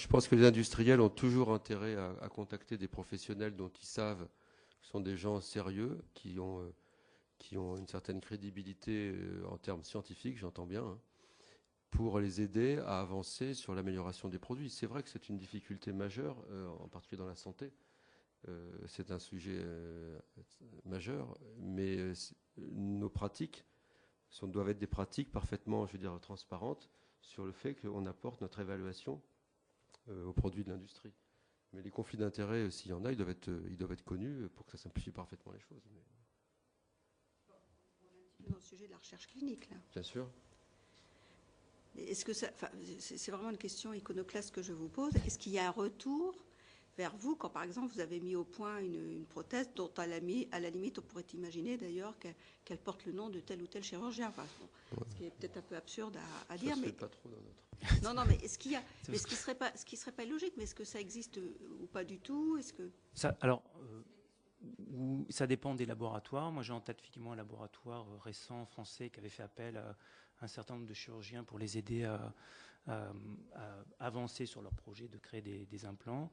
pense que les industriels ont toujours intérêt à contacter des professionnels dont ils savent que ce sont des gens sérieux, qui ont une certaine crédibilité en termes scientifiques, j'entends bien, hein, pour les aider à avancer sur l'amélioration des produits. C'est vrai que c'est une difficulté majeure, en particulier dans la santé. C'est un sujet majeur, mais nos pratiques doivent être des pratiques parfaitement, je veux dire, transparentes sur le fait qu'on apporte notre évaluation aux produits de l'industrie. Mais les conflits d'intérêts, s'il y en a, ils doivent être connus pour que ça simplifie parfaitement les choses. Mais... On est un petit peu dans le sujet de la recherche clinique, là. Bien sûr. Est-ce que c'est vraiment une question iconoclaste que je vous pose. Est-ce qu'il y a un retour vers vous quand, par exemple, vous avez mis au point une prothèse dont, à la limite, on pourrait imaginer d'ailleurs qu'elle porte le nom de tel ou tel chirurgien. Enfin, bon, ce qui est peut-être un peu absurde à dire, mais pas trop dans notre... non, mais est-ce qu'il y a, mais ce qui serait pas logique, mais est-ce que ça existe ou pas du tout? Est-ce que ça, alors, ça dépend des laboratoires. Moi, j'ai en tête effectivement un laboratoire récent français qui avait fait appel à un certain nombre de chirurgiens pour les aider à avancer sur leur projet de créer des implants.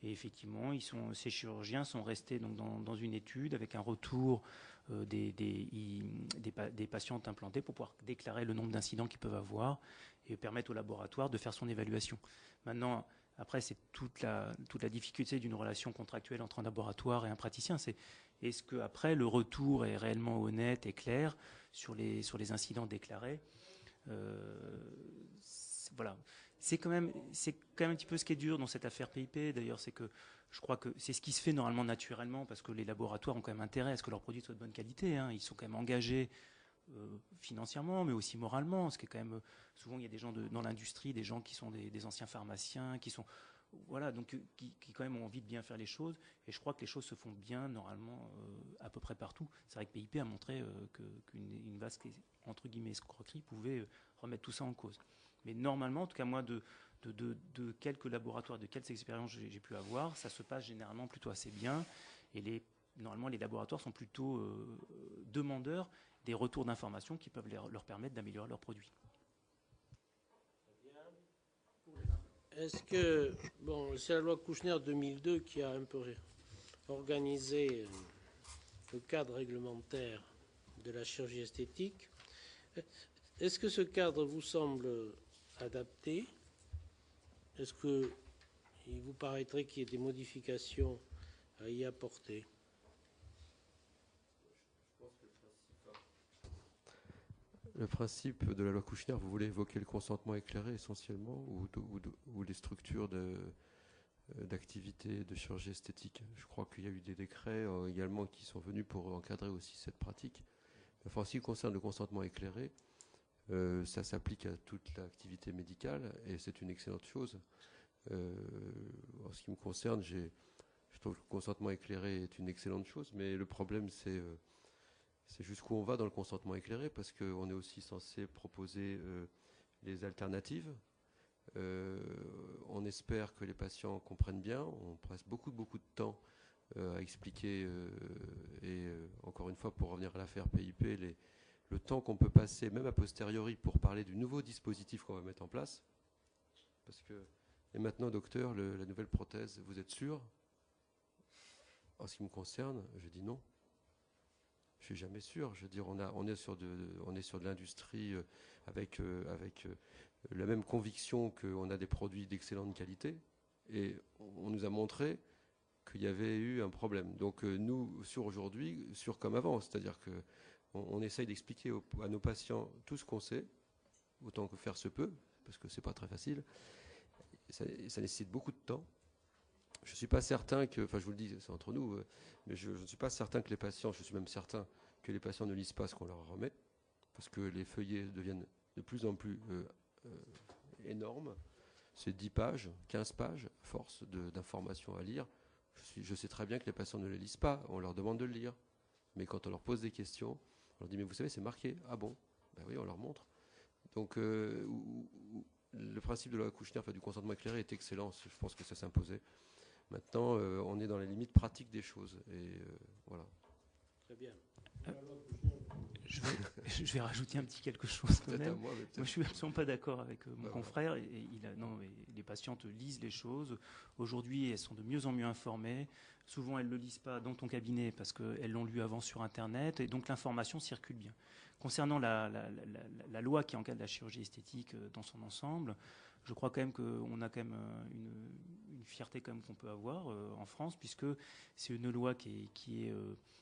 Et effectivement, ces chirurgiens sont restés donc dans une étude avec un retour des patientes implantées pour pouvoir déclarer le nombre d'incidents qu'ils peuvent avoir et permettre au laboratoire de faire son évaluation. Maintenant, Après, c'est toute la difficulté d'une relation contractuelle entre un laboratoire et un praticien. C'est est-ce que après le retour est réellement honnête et clair sur les incidents déclarés. Voilà. C'est quand même un petit peu ce qui est dur dans cette affaire PIP. D'ailleurs, c'est que je crois que c'est ce qui se fait normalement naturellement, parce que les laboratoires ont quand même intérêt à ce que leurs produits soient de bonne qualité. Hein. Ils sont quand même engagés financièrement, mais aussi moralement. Parce que quand même, souvent, il y a des gens dans l'industrie, des gens qui sont des anciens pharmaciens, qui sont donc qui quand même ont envie de bien faire les choses. Et je crois que les choses se font bien normalement à peu près partout. C'est vrai que PIP a montré qu'une vaste entre guillemets escroquerie pouvait remettre tout ça en cause. Mais normalement, en tout cas moi, de quelques laboratoires, de quelques expériences que j'ai pu avoir, ça se passe généralement plutôt assez bien. Et normalement, les laboratoires sont plutôt demandeurs des retours d'informations qui peuvent leur permettre d'améliorer leurs produits. Est-ce que, c'est la loi Kouchner 2002 qui a un peu organisé le cadre réglementaire de la chirurgie esthétique. Est-ce que ce cadre vous semble adapté? Est-ce qu'il vous paraîtrait qu'il y ait des modifications à y apporter? Le principe de la loi Kouchner, vous voulez évoquer le consentement éclairé essentiellement ou les structures d'activité de chirurgie esthétique? Je crois qu'il y a eu des décrets également qui sont venus pour encadrer aussi cette pratique. Enfin, en ce qui concerne le consentement éclairé, ça s'applique à toute l'activité médicale et c'est une excellente chose. En ce qui me concerne, je trouve que le consentement éclairé est une excellente chose, mais le problème c'est jusqu'où on va dans le consentement éclairé, parce qu'on est aussi censé proposer les alternatives. On espère que les patients comprennent bien. On passe beaucoup de temps à expliquer, encore une fois, pour revenir à l'affaire PIP, le temps qu'on peut passer, même a posteriori, pour parler du nouveau dispositif qu'on va mettre en place. Parce que, et maintenant, docteur, la nouvelle prothèse, vous êtes sûr? En ce qui me concerne, je dis non. Je suis jamais sûr. Je veux dire, on est sur de l'industrie avec la même conviction qu'on a des produits d'excellente qualité, et on nous a montré qu'il y avait eu un problème. Donc nous, aujourd'hui, comme avant, c'est-à-dire que on essaye d'expliquer à nos patients tout ce qu'on sait, autant que faire se peut, parce que c'est pas très facile. Ça nécessite beaucoup de temps. Je ne suis pas certain que, enfin je vous le dis, c'est entre nous, mais je ne suis pas certain que les patients, je suis même certain que les patients ne lisent pas ce qu'on leur remet, parce que les feuillets deviennent de plus en plus énormes. C'est 10 pages, 15 pages, force d'informations à lire. Je sais très bien que les patients ne les lisent pas, on leur demande de le lire. Mais quand on leur pose des questions, on leur dit, mais vous savez, c'est marqué. Ah bon? Ben oui, on leur montre. Donc le principe de la loi Kouchner, du consentement éclairé, est excellent. Je pense que ça s'imposait. Maintenant, on est dans les limites pratiques des choses. Et voilà. Très bien. Je vais rajouter un petit quelque chose quand même. Moi, je suis absolument pas d'accord avec mon confrère. Les patientes lisent les choses. Aujourd'hui, elles sont de mieux en mieux informées. Souvent, elles ne le lisent pas dans ton cabinet parce qu'elles l'ont lu avant sur Internet. Et donc, l'information circule bien. Concernant la loi qui encadre la chirurgie esthétique dans son ensemble, je crois quand même qu'on a quand même une fierté quand même qu'on peut avoir en France, puisque c'est une loi qui est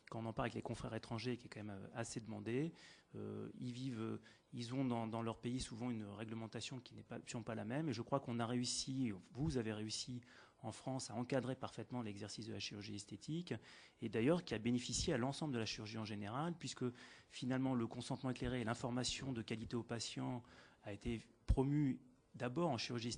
quand on en parle avec les confrères étrangers, qui est quand même assez demandée. Ils ont dans leur pays souvent une réglementation qui n'est absolument pas la même. Et je crois qu'on a réussi, vous avez réussi en France à encadrer parfaitement l'exercice de la chirurgie esthétique, et d'ailleurs qui a bénéficié à l'ensemble de la chirurgie en général, puisque finalement le consentement éclairé et l'information de qualité aux patients a été promu d'abord en chirurgie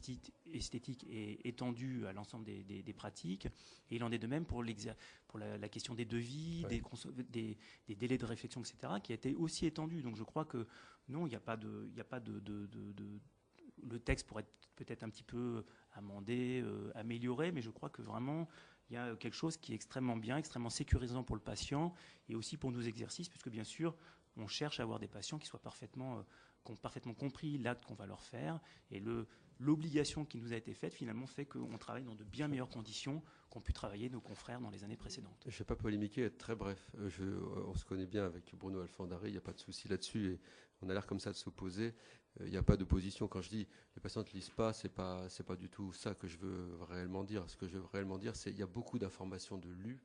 esthétique et étendu à l'ensemble des pratiques. Et il en est de même pour la question des devis, ouais, des délais de réflexion, etc., qui a été aussi étendu. Donc je crois que non, il n'y a pas de le texte pourrait être peut-être un petit peu amendé, amélioré, mais je crois que vraiment il y a quelque chose qui est extrêmement bien, extrêmement sécurisant pour le patient et aussi pour nos exercices, puisque bien sûr on cherche à avoir des patients qui soient parfaitement qui ont parfaitement compris l'acte qu'on va leur faire, et l'obligation qui nous a été faite finalement fait qu'on travaille dans de bien meilleures conditions qu'ont pu travailler nos confrères dans les années précédentes. Je ne vais pas polémiquer, être très bref. On se connaît bien avec Bruno Alfandari, il n'y a pas de souci là-dessus, et on a l'air comme ça de s'opposer. Il n'y a pas d'opposition. Quand je dis les patients ne lisent pas, c'est pas du tout ça que je veux réellement dire. Ce que je veux réellement dire, c'est qu'il y a beaucoup d'informations de lues,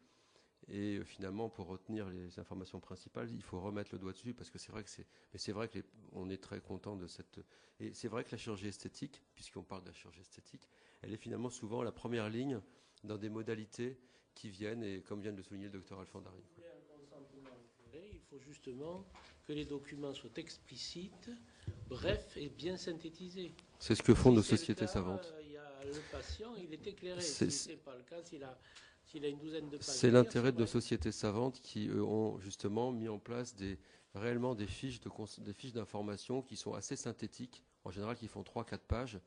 et finalement, pour retenir les informations principales, il faut remettre le doigt dessus, parce que c'est vrai que on est très content de cette. Et c'est vrai que la chirurgie esthétique, puisqu'on parle de la chirurgie esthétique, elle est finalement souvent la première ligne dans des modalités qui viennent, et comme vient de le souligner le docteur Alfandari. Il faut justement que les documents soient explicites, brefs et bien synthétisés. C'est ce que font nos Si c'est sociétés le cas, savantes. Le patient, il est éclairé. C'est- Si ce n'est pas le cas, s'il a une douzaine de pages. C'est l'intérêt de nos sociétés savantes qui ont justement mis en place réellement des fiches d'information qui sont assez synthétiques, en général qui font 3-4 pages.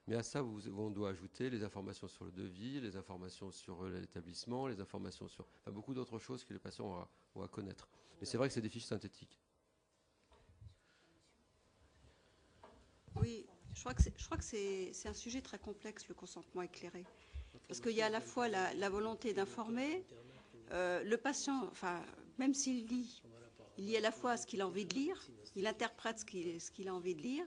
Mais à ça, on doit ajouter les informations sur le devis, les informations sur l'établissement, les informations sur beaucoup d'autres choses que les patients ont à connaître. Mais c'est vrai que c'est des fiches synthétiques. Oui, je crois que c'est un sujet très complexe, le consentement éclairé. Parce qu'il y a à la fois la volonté d'informer, le patient, enfin, même s'il lit, il lit à la fois ce qu'il a envie de lire, il interprète ce qu'il a envie de lire,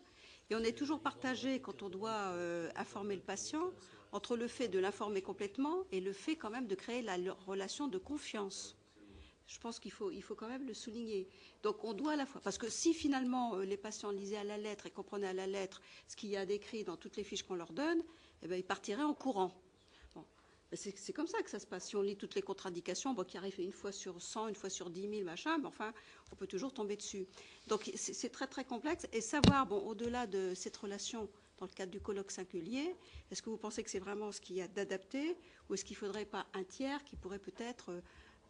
et on est toujours partagé quand on doit informer le patient entre le fait de l'informer complètement et le fait quand même de créer la relation de confiance. Je pense qu'il faut quand même le souligner. Donc on doit à la fois, parce que si finalement les patients lisaient à la lettre et comprenaient à la lettre ce qu'il y a décrit dans toutes les fiches qu'on leur donne, eh bien, ils partiraient en courant. Bon. C'est comme ça que ça se passe. Si on lit toutes les contre-indications, qui arrivent une fois sur 100, une fois sur 10 000, machin, mais enfin, on peut toujours tomber dessus. Donc c'est très très complexe. Et savoir, au-delà de cette relation, dans le cadre du colloque singulier, est-ce que vous pensez que c'est vraiment ce qu'il y a d'adapté, ou est-ce qu'il ne faudrait pas un tiers qui pourrait peut-être...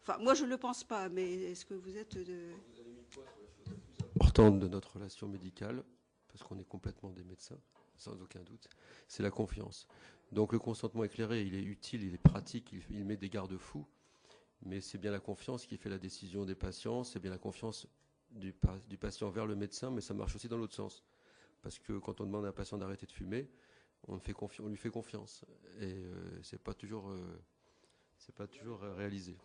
Enfin, moi, je ne le pense pas, mais est-ce que vous êtes de... Vous avez mis le poids sur la chose la plus importante de notre relation médicale, parce qu'on est complètement des médecins, sans aucun doute, c'est la confiance. Donc le consentement éclairé, il est utile, il est pratique, il met des garde-fous, mais c'est bien la confiance qui fait la décision des patients, c'est bien la confiance du patient vers le médecin, mais ça marche aussi dans l'autre sens. Parce que quand on demande à un patient d'arrêter de fumer, on lui fait confiance. Et c'est pas toujours réalisé.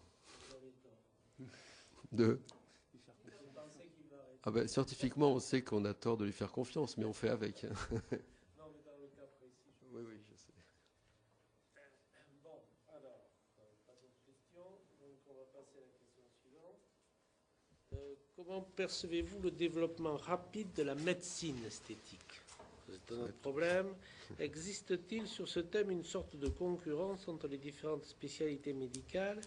Scientifiquement, on sait qu'on a tort de lui faire confiance, mais on fait avec. Non, mais dans le cas précis. Oui, je sais. Bon, alors, pas d'autres questions, donc on va passer à la question suivante. Comment percevez-vous le développement rapide de la médecine esthétique? C'est un autre problème. Existe-t-il sur ce thème une sorte de concurrence entre les différentes spécialités médicales?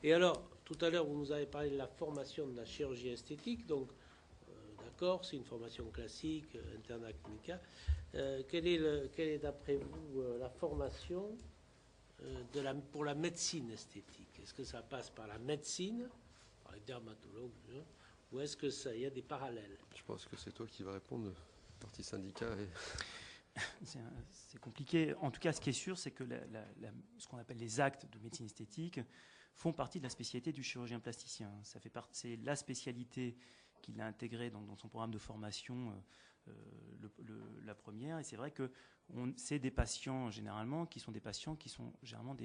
Et alors, tout à l'heure, vous nous avez parlé de la formation de la chirurgie esthétique, donc d'accord, c'est une formation classique, internat clinica. Quelle est d'après vous la formation pour la médecine esthétique? Est-ce que ça passe par la médecine, par les dermatologues, ou est-ce qu'il y a des parallèles? Je pense que c'est toi qui vas répondre, parti syndicat. C'est compliqué. En tout cas, ce qui est sûr, c'est que ce qu'on appelle les actes de médecine esthétique font partie de la spécialité du chirurgien plasticien. C'est la spécialité qu'il a intégrée dans son programme de formation, la première. Et c'est vrai que c'est des patients généralement qui sont généralement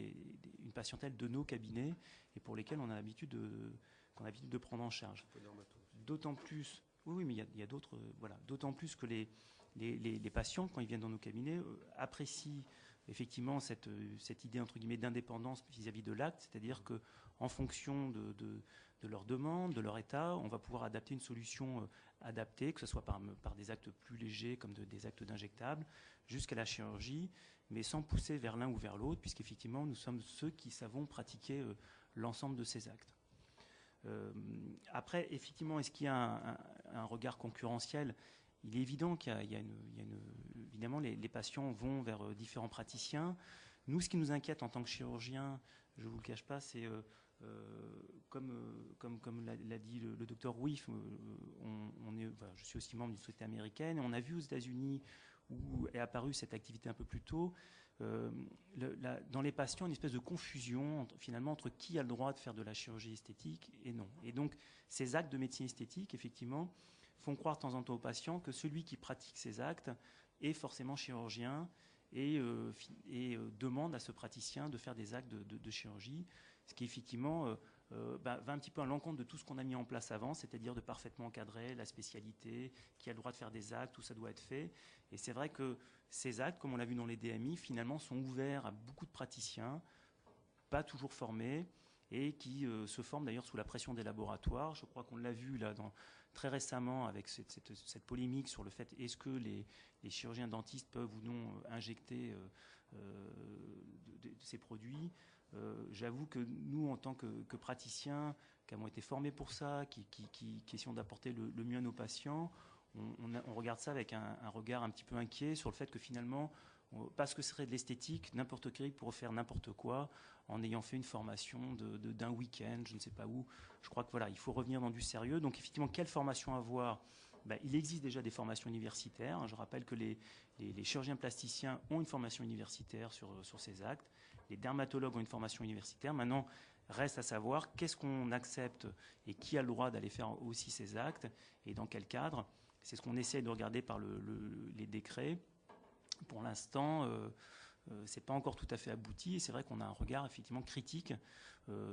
une patientèle de nos cabinets et pour lesquels on a l'habitude de prendre en charge. D'autant plus, oui, mais il y a d'autres, voilà. D'autant plus que les patients, quand ils viennent dans nos cabinets, apprécient effectivement cette idée entre guillemets d'indépendance vis-à-vis de l'acte, c'est-à-dire que en fonction de leur demande, de leur état, on va pouvoir adapter une solution adaptée, que ce soit par des actes plus légers comme des actes d'injectables, jusqu'à la chirurgie, mais sans pousser vers l'un ou vers l'autre, puisqu'effectivement nous sommes ceux qui savons pratiquer l'ensemble de ces actes. Après, effectivement, est-ce qu'il y a un regard concurrentiel? Il est évident qu'il y a évidemment, les patients vont vers différents praticiens. Nous, ce qui nous inquiète en tant que chirurgien, je ne vous le cache pas, c'est comme l'a dit le docteur Wif, je suis aussi membre d'une société américaine, et on a vu aux États-Unis où est apparue cette activité un peu plus tôt, dans les patients, une espèce de confusion finalement entre qui a le droit de faire de la chirurgie esthétique et non. Et donc, ces actes de médecine esthétique, effectivement, font croire de temps en temps aux patients que celui qui pratique ces actes est forcément chirurgien et demande à ce praticien de faire des actes de chirurgie, ce qui effectivement va un petit peu à l'encontre de tout ce qu'on a mis en place avant, c'est-à-dire de parfaitement encadrer la spécialité, qui a le droit de faire des actes, où ça doit être fait. Et c'est vrai que ces actes, comme on l'a vu dans les DMI, finalement sont ouverts à beaucoup de praticiens, pas toujours formés, et qui se forment d'ailleurs sous la pression des laboratoires. Je crois qu'on l'a vu là très récemment avec cette polémique sur le fait est-ce que les chirurgiens dentistes peuvent ou non injecter ces produits. J'avoue que nous, en tant que praticiens, qui avons été formés pour ça, qui essayons d'apporter le mieux à nos patients, on regarde ça avec un regard un petit peu inquiet sur le fait que finalement, parce que ce serait de l'esthétique, n'importe qui pourrait faire n'importe quoi en ayant fait une formation d'un week-end, je ne sais pas où. Je crois que voilà, il faut revenir dans du sérieux. Donc effectivement, quelle formation avoir ? Il existe déjà des formations universitaires. Je rappelle que les chirurgiens plasticiens ont une formation universitaire sur ces actes. Les dermatologues ont une formation universitaire. Maintenant, reste à savoir qu'est-ce qu'on accepte et qui a le droit d'aller faire aussi ces actes et dans quel cadre. C'est ce qu'on essaie de regarder par les décrets. Pour l'instant, ce n'est pas encore tout à fait abouti et c'est vrai qu'on a un regard effectivement critique,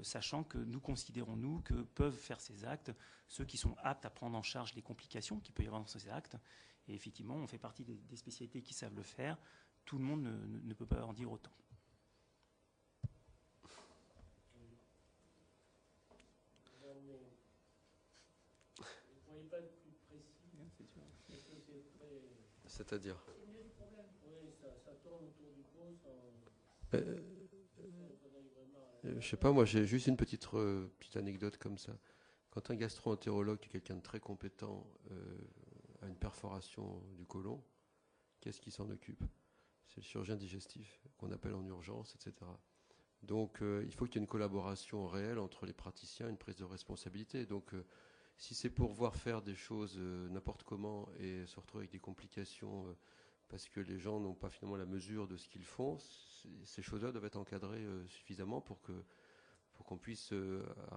sachant que nous considérons, nous, que peuvent faire ces actes ceux qui sont aptes à prendre en charge les complications qu'il peut y avoir dans ces actes. Et effectivement, on fait partie des spécialités qui savent le faire. Tout le monde ne peut pas en dire autant. C'est-à-dire je sais pas, moi j'ai juste une petite anecdote comme ça. Quand un gastro-entérologue, qui est quelqu'un de très compétent, a une perforation du côlon, qu'est-ce qui s'en occupe? C'est le chirurgien digestif qu'on appelle en urgence, etc. Donc il faut qu'il y ait une collaboration réelle entre les praticiens, une prise de responsabilité. Donc si c'est pour voir faire des choses n'importe comment et se retrouver avec des complications parce que les gens n'ont pas finalement la mesure de ce qu'ils font, ces choses-là doivent être encadrées suffisamment pour qu'on puisse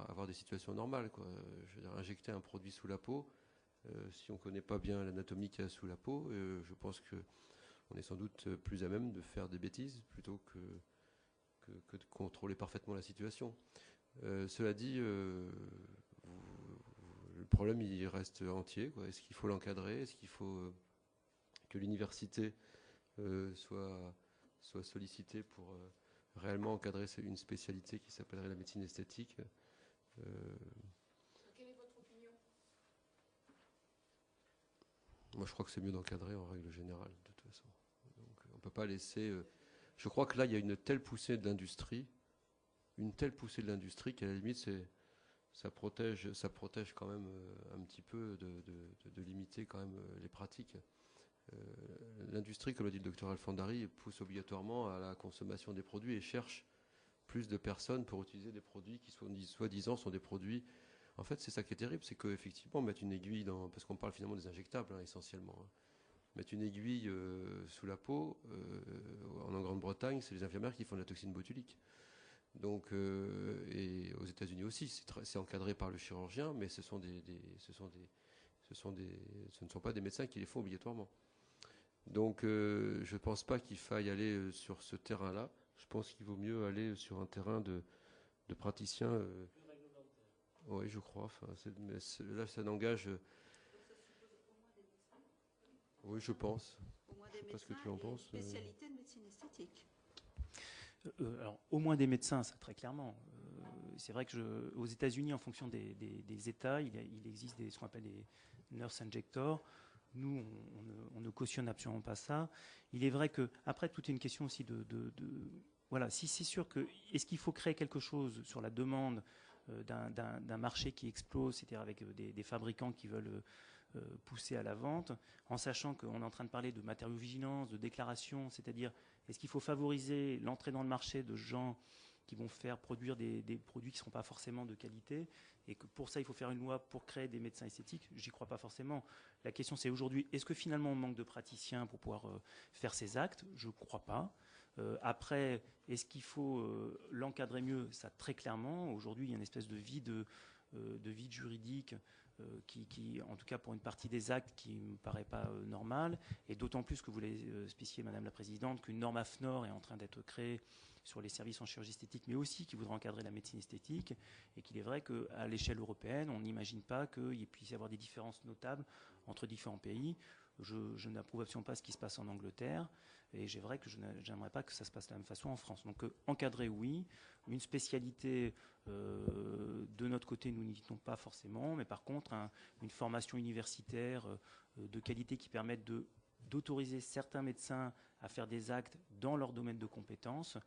avoir des situations normales, quoi. Je veux dire, injecter un produit sous la peau, si on ne connaît pas bien l'anatomie qu'il y a sous la peau, je pense qu'on est sans doute plus à même de faire des bêtises plutôt que de contrôler parfaitement la situation. Cela dit, le problème il reste entier, quoi. Est-ce qu'il faut l'encadrer? Est-ce qu'il faut que l'université soit sollicitée pour réellement encadrer une spécialité qui s'appellerait la médecine esthétique? Quelle est votre opinion? Moi, je crois que c'est mieux d'encadrer en règle générale, de toute façon. Donc, on ne peut pas laisser... Je crois que là, il y a une telle poussée de l'industrie qu'à la limite, ça protège quand même un petit peu de limiter quand même les pratiques. L'industrie, comme l'a dit le docteur Alfandari, pousse obligatoirement à la consommation des produits et cherche plus de personnes pour utiliser des produits qui soi-disant sont des produits... En fait, c'est ça qui est terrible, c'est qu'effectivement, mettre une aiguille parce qu'on parle finalement des injectables, essentiellement. Mettre une aiguille sous la peau, en Grande-Bretagne, c'est les infirmières qui font de la toxine botulique. Donc, et aux États-Unis aussi, c'est encadré par le chirurgien, mais ce ne sont pas des médecins qui les font obligatoirement. Donc, je ne pense pas qu'il faille aller sur ce terrain-là. Je pense qu'il vaut mieux aller sur un terrain de praticiens. Oui, je crois. Enfin, là, ça n'engage. Oui, je pense. Au moins Je des sais pas ce que médecins tu en et penses. spécialité de médecine esthétique. Alors, au moins des médecins, ça très clairement. C'est vrai que aux États-Unis, en fonction des États, il existe ce qu'on appelle des nurse injectors. Nous, on ne cautionne absolument pas ça. Il est vrai que, après, tout est une question aussi voilà, si c'est sûr que, est-ce qu'il faut créer quelque chose sur la demande d'un marché qui explose, c'est-à-dire avec des fabricants qui veulent pousser à la vente, en sachant qu'on est en train de parler de matériaux-vigilance, de déclaration, c'est-à-dire est-ce qu'il faut favoriser l'entrée dans le marché de gens qui vont faire produire des produits qui ne seront pas forcément de qualité, et que pour ça il faut faire une loi pour créer des médecins esthétiques? J'y crois pas forcément. La question c'est aujourd'hui, est-ce que finalement on manque de praticiens pour pouvoir faire ces actes? Je ne crois pas. Après, est-ce qu'il faut l'encadrer mieux? Ça, très clairement. Aujourd'hui, il y a une espèce de vide juridique qui, en tout cas pour une partie des actes, qui ne me paraît pas normal, et d'autant plus que vous l'avez spécifié, Madame la Présidente, qu'une norme AFNOR est en train d'être créée sur les services en chirurgie esthétique, mais aussi qui voudrait encadrer la médecine esthétique, et qu'il est vrai qu'à l'échelle européenne, on n'imagine pas qu'il puisse y avoir des différences notables entre différents pays. Je n'approuve absolument pas ce qui se passe en Angleterre, et c'est vrai que je n'aimerais pas que ça se passe de la même façon en France. Donc encadrer, oui. Une spécialité, de notre côté, nous n'y disons pas forcément, mais par contre, une formation universitaire de qualité qui permette d'autoriser certains médecins à faire des actes dans leur domaine de compétences,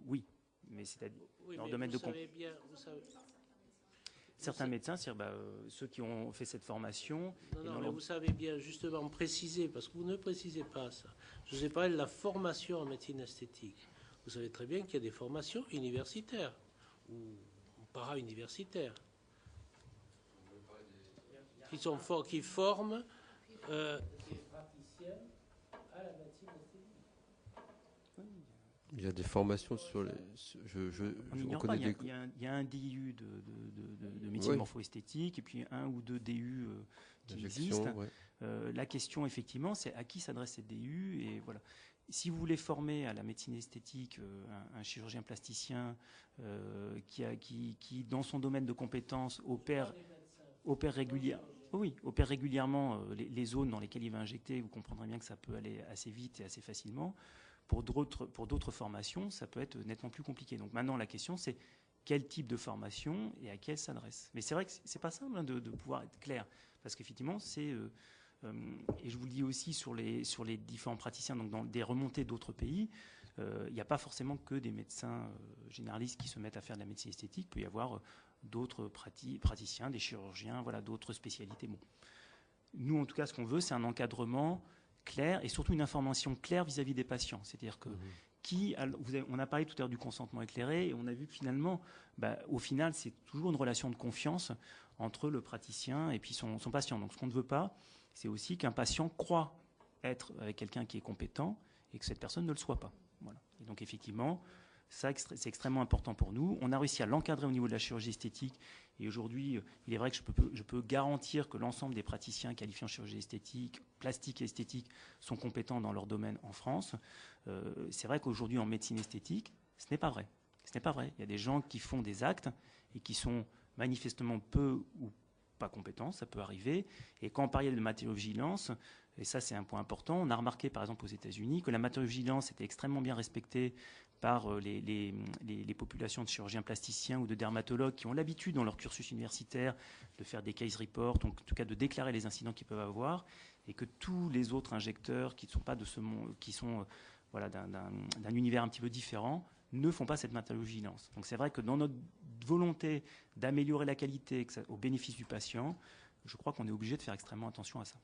oui. Mais c'est-à-dire leur domaine de compétences. Certains médecins, c'est-à-dire ceux qui ont fait cette formation. Non, mais vous savez bien justement préciser, parce que vous ne précisez pas ça. Je vous ai parlé de la formation en médecine esthétique. Vous savez très bien qu'il y a des formations universitaires ou para-universitaires qui forment des praticiens à la médecine esthétique. Il y a des formations sur les. Il y a un DU de médecine morpho-esthétique et puis un ou deux DU qui existent. Ouais. La question, effectivement, c'est à qui s'adresse cette DU. Et voilà. Si vous voulez former à la médecine esthétique un chirurgien plasticien qui, dans son domaine de compétences, opère régulièrement les zones dans lesquelles il va injecter, vous comprendrez bien que ça peut aller assez vite et assez facilement. Pour d'autres formations, ça peut être nettement plus compliqué. Donc maintenant, la question, c'est quel type de formation et à qui elle s'adresse. Mais c'est vrai que c'est pas simple de pouvoir être clair, parce qu'effectivement, c'est et je vous le dis aussi sur les différents praticiens, donc dans des remontées d'autres pays, il n'y a pas forcément que des médecins généralistes qui se mettent à faire de la médecine esthétique. Il peut y avoir d'autres praticiens, des chirurgiens, voilà, d'autres spécialités. Bon. Nous, en tout cas, ce qu'on veut, c'est un encadrement clair et surtout une information claire vis-à-vis des patients. C'est-à-dire que on a parlé tout à l'heure du consentement éclairé et on a vu que finalement, au final, c'est toujours une relation de confiance entre le praticien et puis son patient. Donc ce qu'on ne veut pas, c'est aussi qu'un patient croit être avec quelqu'un qui est compétent et que cette personne ne le soit pas. Voilà. Et donc effectivement, ça, c'est extrêmement important pour nous. On a réussi à l'encadrer au niveau de la chirurgie esthétique. Et aujourd'hui, il est vrai que je peux garantir que l'ensemble des praticiens qualifiés en chirurgie esthétique, plastique et esthétique sont compétents dans leur domaine en France. C'est vrai qu'aujourd'hui, en médecine esthétique, ce n'est pas vrai. Ce n'est pas vrai. Il y a des gens qui font des actes et qui sont manifestement peu ou pas compétents, ça peut arriver. Et quand on parlait de matériovigilance, et ça c'est un point important, on a remarqué par exemple aux États-Unis que la matériovigilance était extrêmement bien respectée par les populations de chirurgiens plasticiens ou de dermatologues qui ont l'habitude dans leur cursus universitaire de faire des case reports, donc en tout cas de déclarer les incidents qu'ils peuvent avoir, et que tous les autres injecteurs qui ne sont pas de ce monde, qui sont d'un univers un petit peu différent, ne font pas cette matériovigilance. Donc c'est vrai que dans notre volonté d'améliorer la qualité au bénéfice du patient, je crois qu'on est obligé de faire extrêmement attention à ça.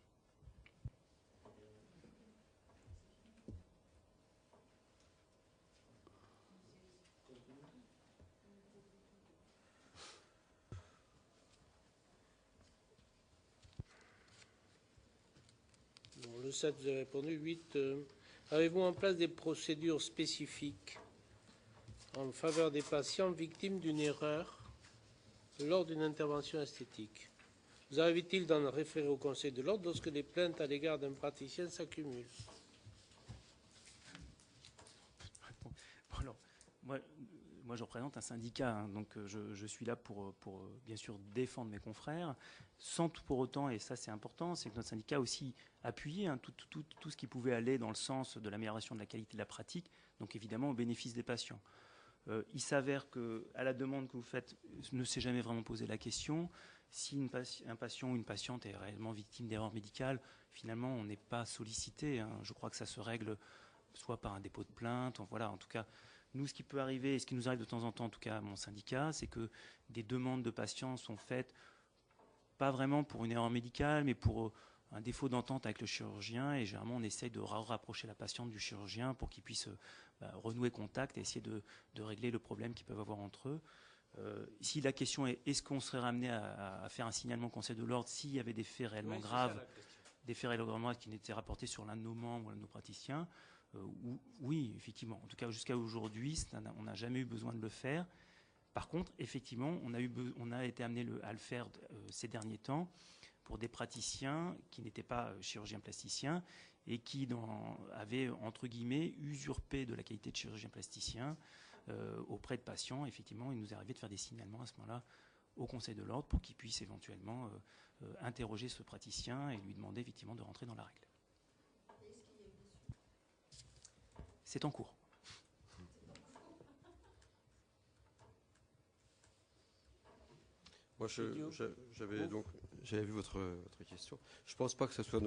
Bon, le 7, vous avez répondu. 8, avez-vous en place des procédures spécifiques en faveur des patients victimes d'une erreur lors d'une intervention esthétique? Vous arrive-t-il d'en référer au Conseil de l'ordre lorsque les plaintes à l'égard d'un praticien s'accumulent? Alors, moi, je représente un syndicat, hein, donc je suis là pour bien sûr défendre mes confrères, sans tout pour autant, et ça c'est important, c'est que notre syndicat aussi appuyait tout ce qui pouvait aller dans le sens de l'amélioration de la qualité de la pratique, donc évidemment au bénéfice des patients. Il s'avère qu'à la demande que vous faites, ne s'est jamais vraiment posé la question. Si un patient ou une patiente est réellement victime d'erreurs médicales, finalement, on n'est pas sollicité. Hein. Je crois que ça se règle soit par un dépôt de plainte. Voilà, en tout cas, nous, ce qui peut arriver, et ce qui nous arrive de temps en temps, en tout cas à mon syndicat, c'est que des demandes de patients sont faites, pas vraiment pour une erreur médicale, mais pour un défaut d'entente avec le chirurgien. Et généralement, on essaye de rapprocher la patiente du chirurgien pour qu'il puisse renouer contact et essayer de régler le problème qu'ils peuvent avoir entre eux. Si la question est-ce qu'on serait ramené à faire un signalement au Conseil de l'ordre s'il y avait des faits réellement graves, des faits réellement graves qui n'étaient rapportés sur l'un de nos membres ou l'un de nos praticiens, oui, effectivement. En tout cas, jusqu'à aujourd'hui, on n'a jamais eu besoin de le faire. Par contre, effectivement, on a été amené à le faire ces derniers temps pour des praticiens qui n'étaient pas chirurgiens plasticiens et qui avaient, entre guillemets, usurpé de la qualité de chirurgien plasticien auprès de patients. Effectivement, il nous est arrivé de faire des signalements à ce moment-là au Conseil de l'Ordre pour qu'ils puissent éventuellement interroger ce praticien et lui demander effectivement de rentrer dans la règle. C'est en cours. Moi, j'avais vu votre question. Je pense pas que ça soit.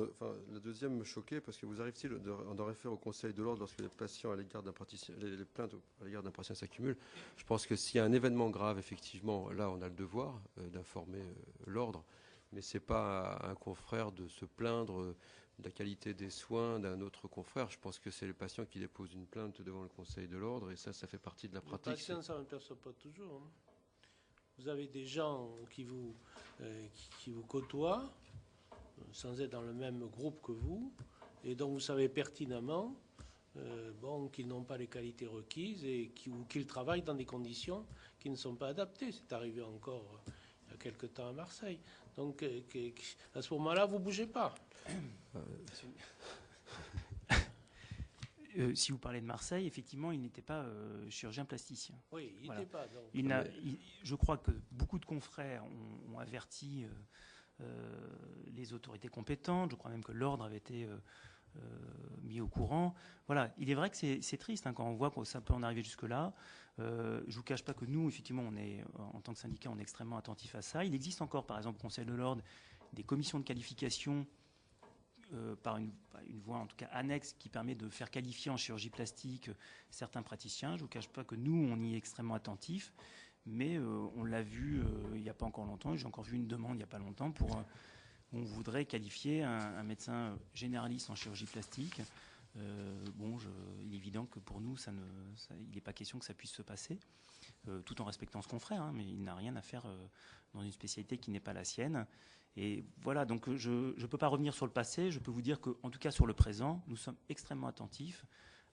La deuxième me choquait parce que vous arrive-t-il d'en référer au Conseil de l'Ordre lorsque les patients à l'égard d'un praticien, les plaintes à l'égard d'un praticien s'accumulent. Je pense que s'il y a un événement grave, effectivement, là, on a le devoir d'informer l'Ordre, mais c'est pas à un confrère de se plaindre de la qualité des soins d'un autre confrère. Je pense que c'est les patients qui déposent une plainte devant le Conseil de l'Ordre, et ça fait partie de la pratique. Les patients, ça ne perçoit pas toujours. Hein. Vous avez des gens qui vous côtoient, sans être dans le même groupe que vous, et dont vous savez pertinemment qu'ils n'ont pas les qualités requises ou qu'ils travaillent dans des conditions qui ne sont pas adaptées. C'est arrivé encore il y a quelque temps à Marseille. Donc, à ce moment-là, vous ne bougez pas. Si vous parlez de Marseille, effectivement, il n'était pas chirurgien plasticien. Oui, il n'était pas. Donc. Je crois que beaucoup de confrères ont averti les autorités compétentes. Je crois même que l'ordre avait été mis au courant. Voilà, il est vrai que c'est triste quand on voit que ça peut en arriver jusque-là. Je ne vous cache pas que nous, effectivement, en tant que syndicat, on est extrêmement attentifs à ça. Il existe encore, par exemple, au Conseil de l'Ordre, des commissions de qualification par une voie en tout cas annexe qui permet de faire qualifier en chirurgie plastique certains praticiens. Je ne vous cache pas que nous, on y est extrêmement attentifs, mais on l'a vu il n'y a pas encore longtemps. J'ai encore vu une demande il n'y a pas longtemps on voudrait qualifier un médecin généraliste en chirurgie plastique. Il est évident que pour nous, il n'est pas question que ça puisse se passer, tout en respectant ce confrère, mais il n'a rien à faire dans une spécialité qui n'est pas la sienne. Et voilà, donc je ne peux pas revenir sur le passé, je peux vous dire qu'en tout cas sur le présent, nous sommes extrêmement attentifs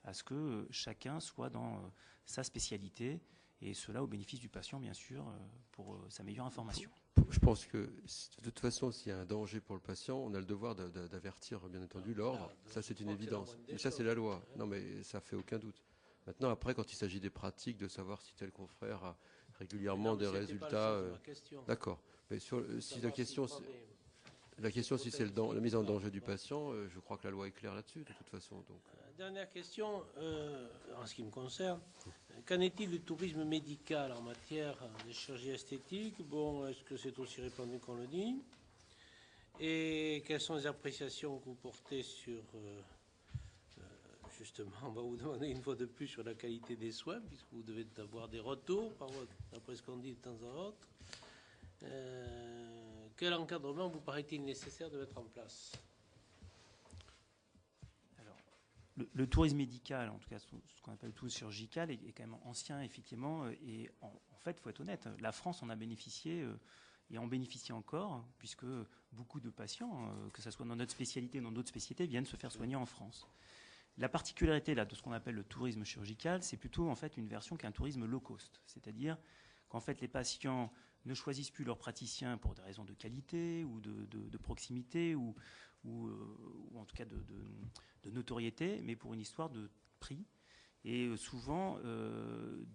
à ce que chacun soit dans sa spécialité, et cela au bénéfice du patient, bien sûr, pour sa meilleure information. Je pense que de toute façon, s'il y a un danger pour le patient, on a le devoir d'avertir, bien entendu, l'ordre. Ça, c'est une évidence. Mais ça, c'est la loi. Non, mais ça fait aucun doute. Maintenant, après, quand il s'agit des pratiques, de savoir si tel confrère a régulièrement des résultats. D'accord. Mais si la question, si c'est la mise en danger du patient, je crois que la loi est claire là-dessus, de toute façon. Donc. Dernière question, en ce qui me concerne. Qu'en est-il du tourisme médical en matière de chirurgie esthétique? Est-ce que c'est aussi répandu qu'on le dit? Et quelles sont les appréciations que vous portez sur... Justement, on va vous demander une fois de plus sur la qualité des soins, puisque vous devez avoir des retours, d'après ce qu'on dit de temps en autre. Quel encadrement vous paraît-il nécessaire de mettre en place? Alors, le tourisme médical, en tout cas ce qu'on appelle le tourisme chirurgical, est quand même ancien, effectivement. Et en fait, il faut être honnête, la France en a bénéficié et en bénéficie encore, puisque beaucoup de patients, que ce soit dans notre spécialité ou dans d'autres spécialités, viennent se faire soigner en France. La particularité de ce qu'on appelle le tourisme chirurgical, c'est plutôt en fait une version qu'un tourisme low cost, c'est-à-dire qu'en fait les patients ne choisissent plus leurs praticiens pour des raisons de qualité ou de proximité ou en tout cas de notoriété, mais pour une histoire de prix et souvent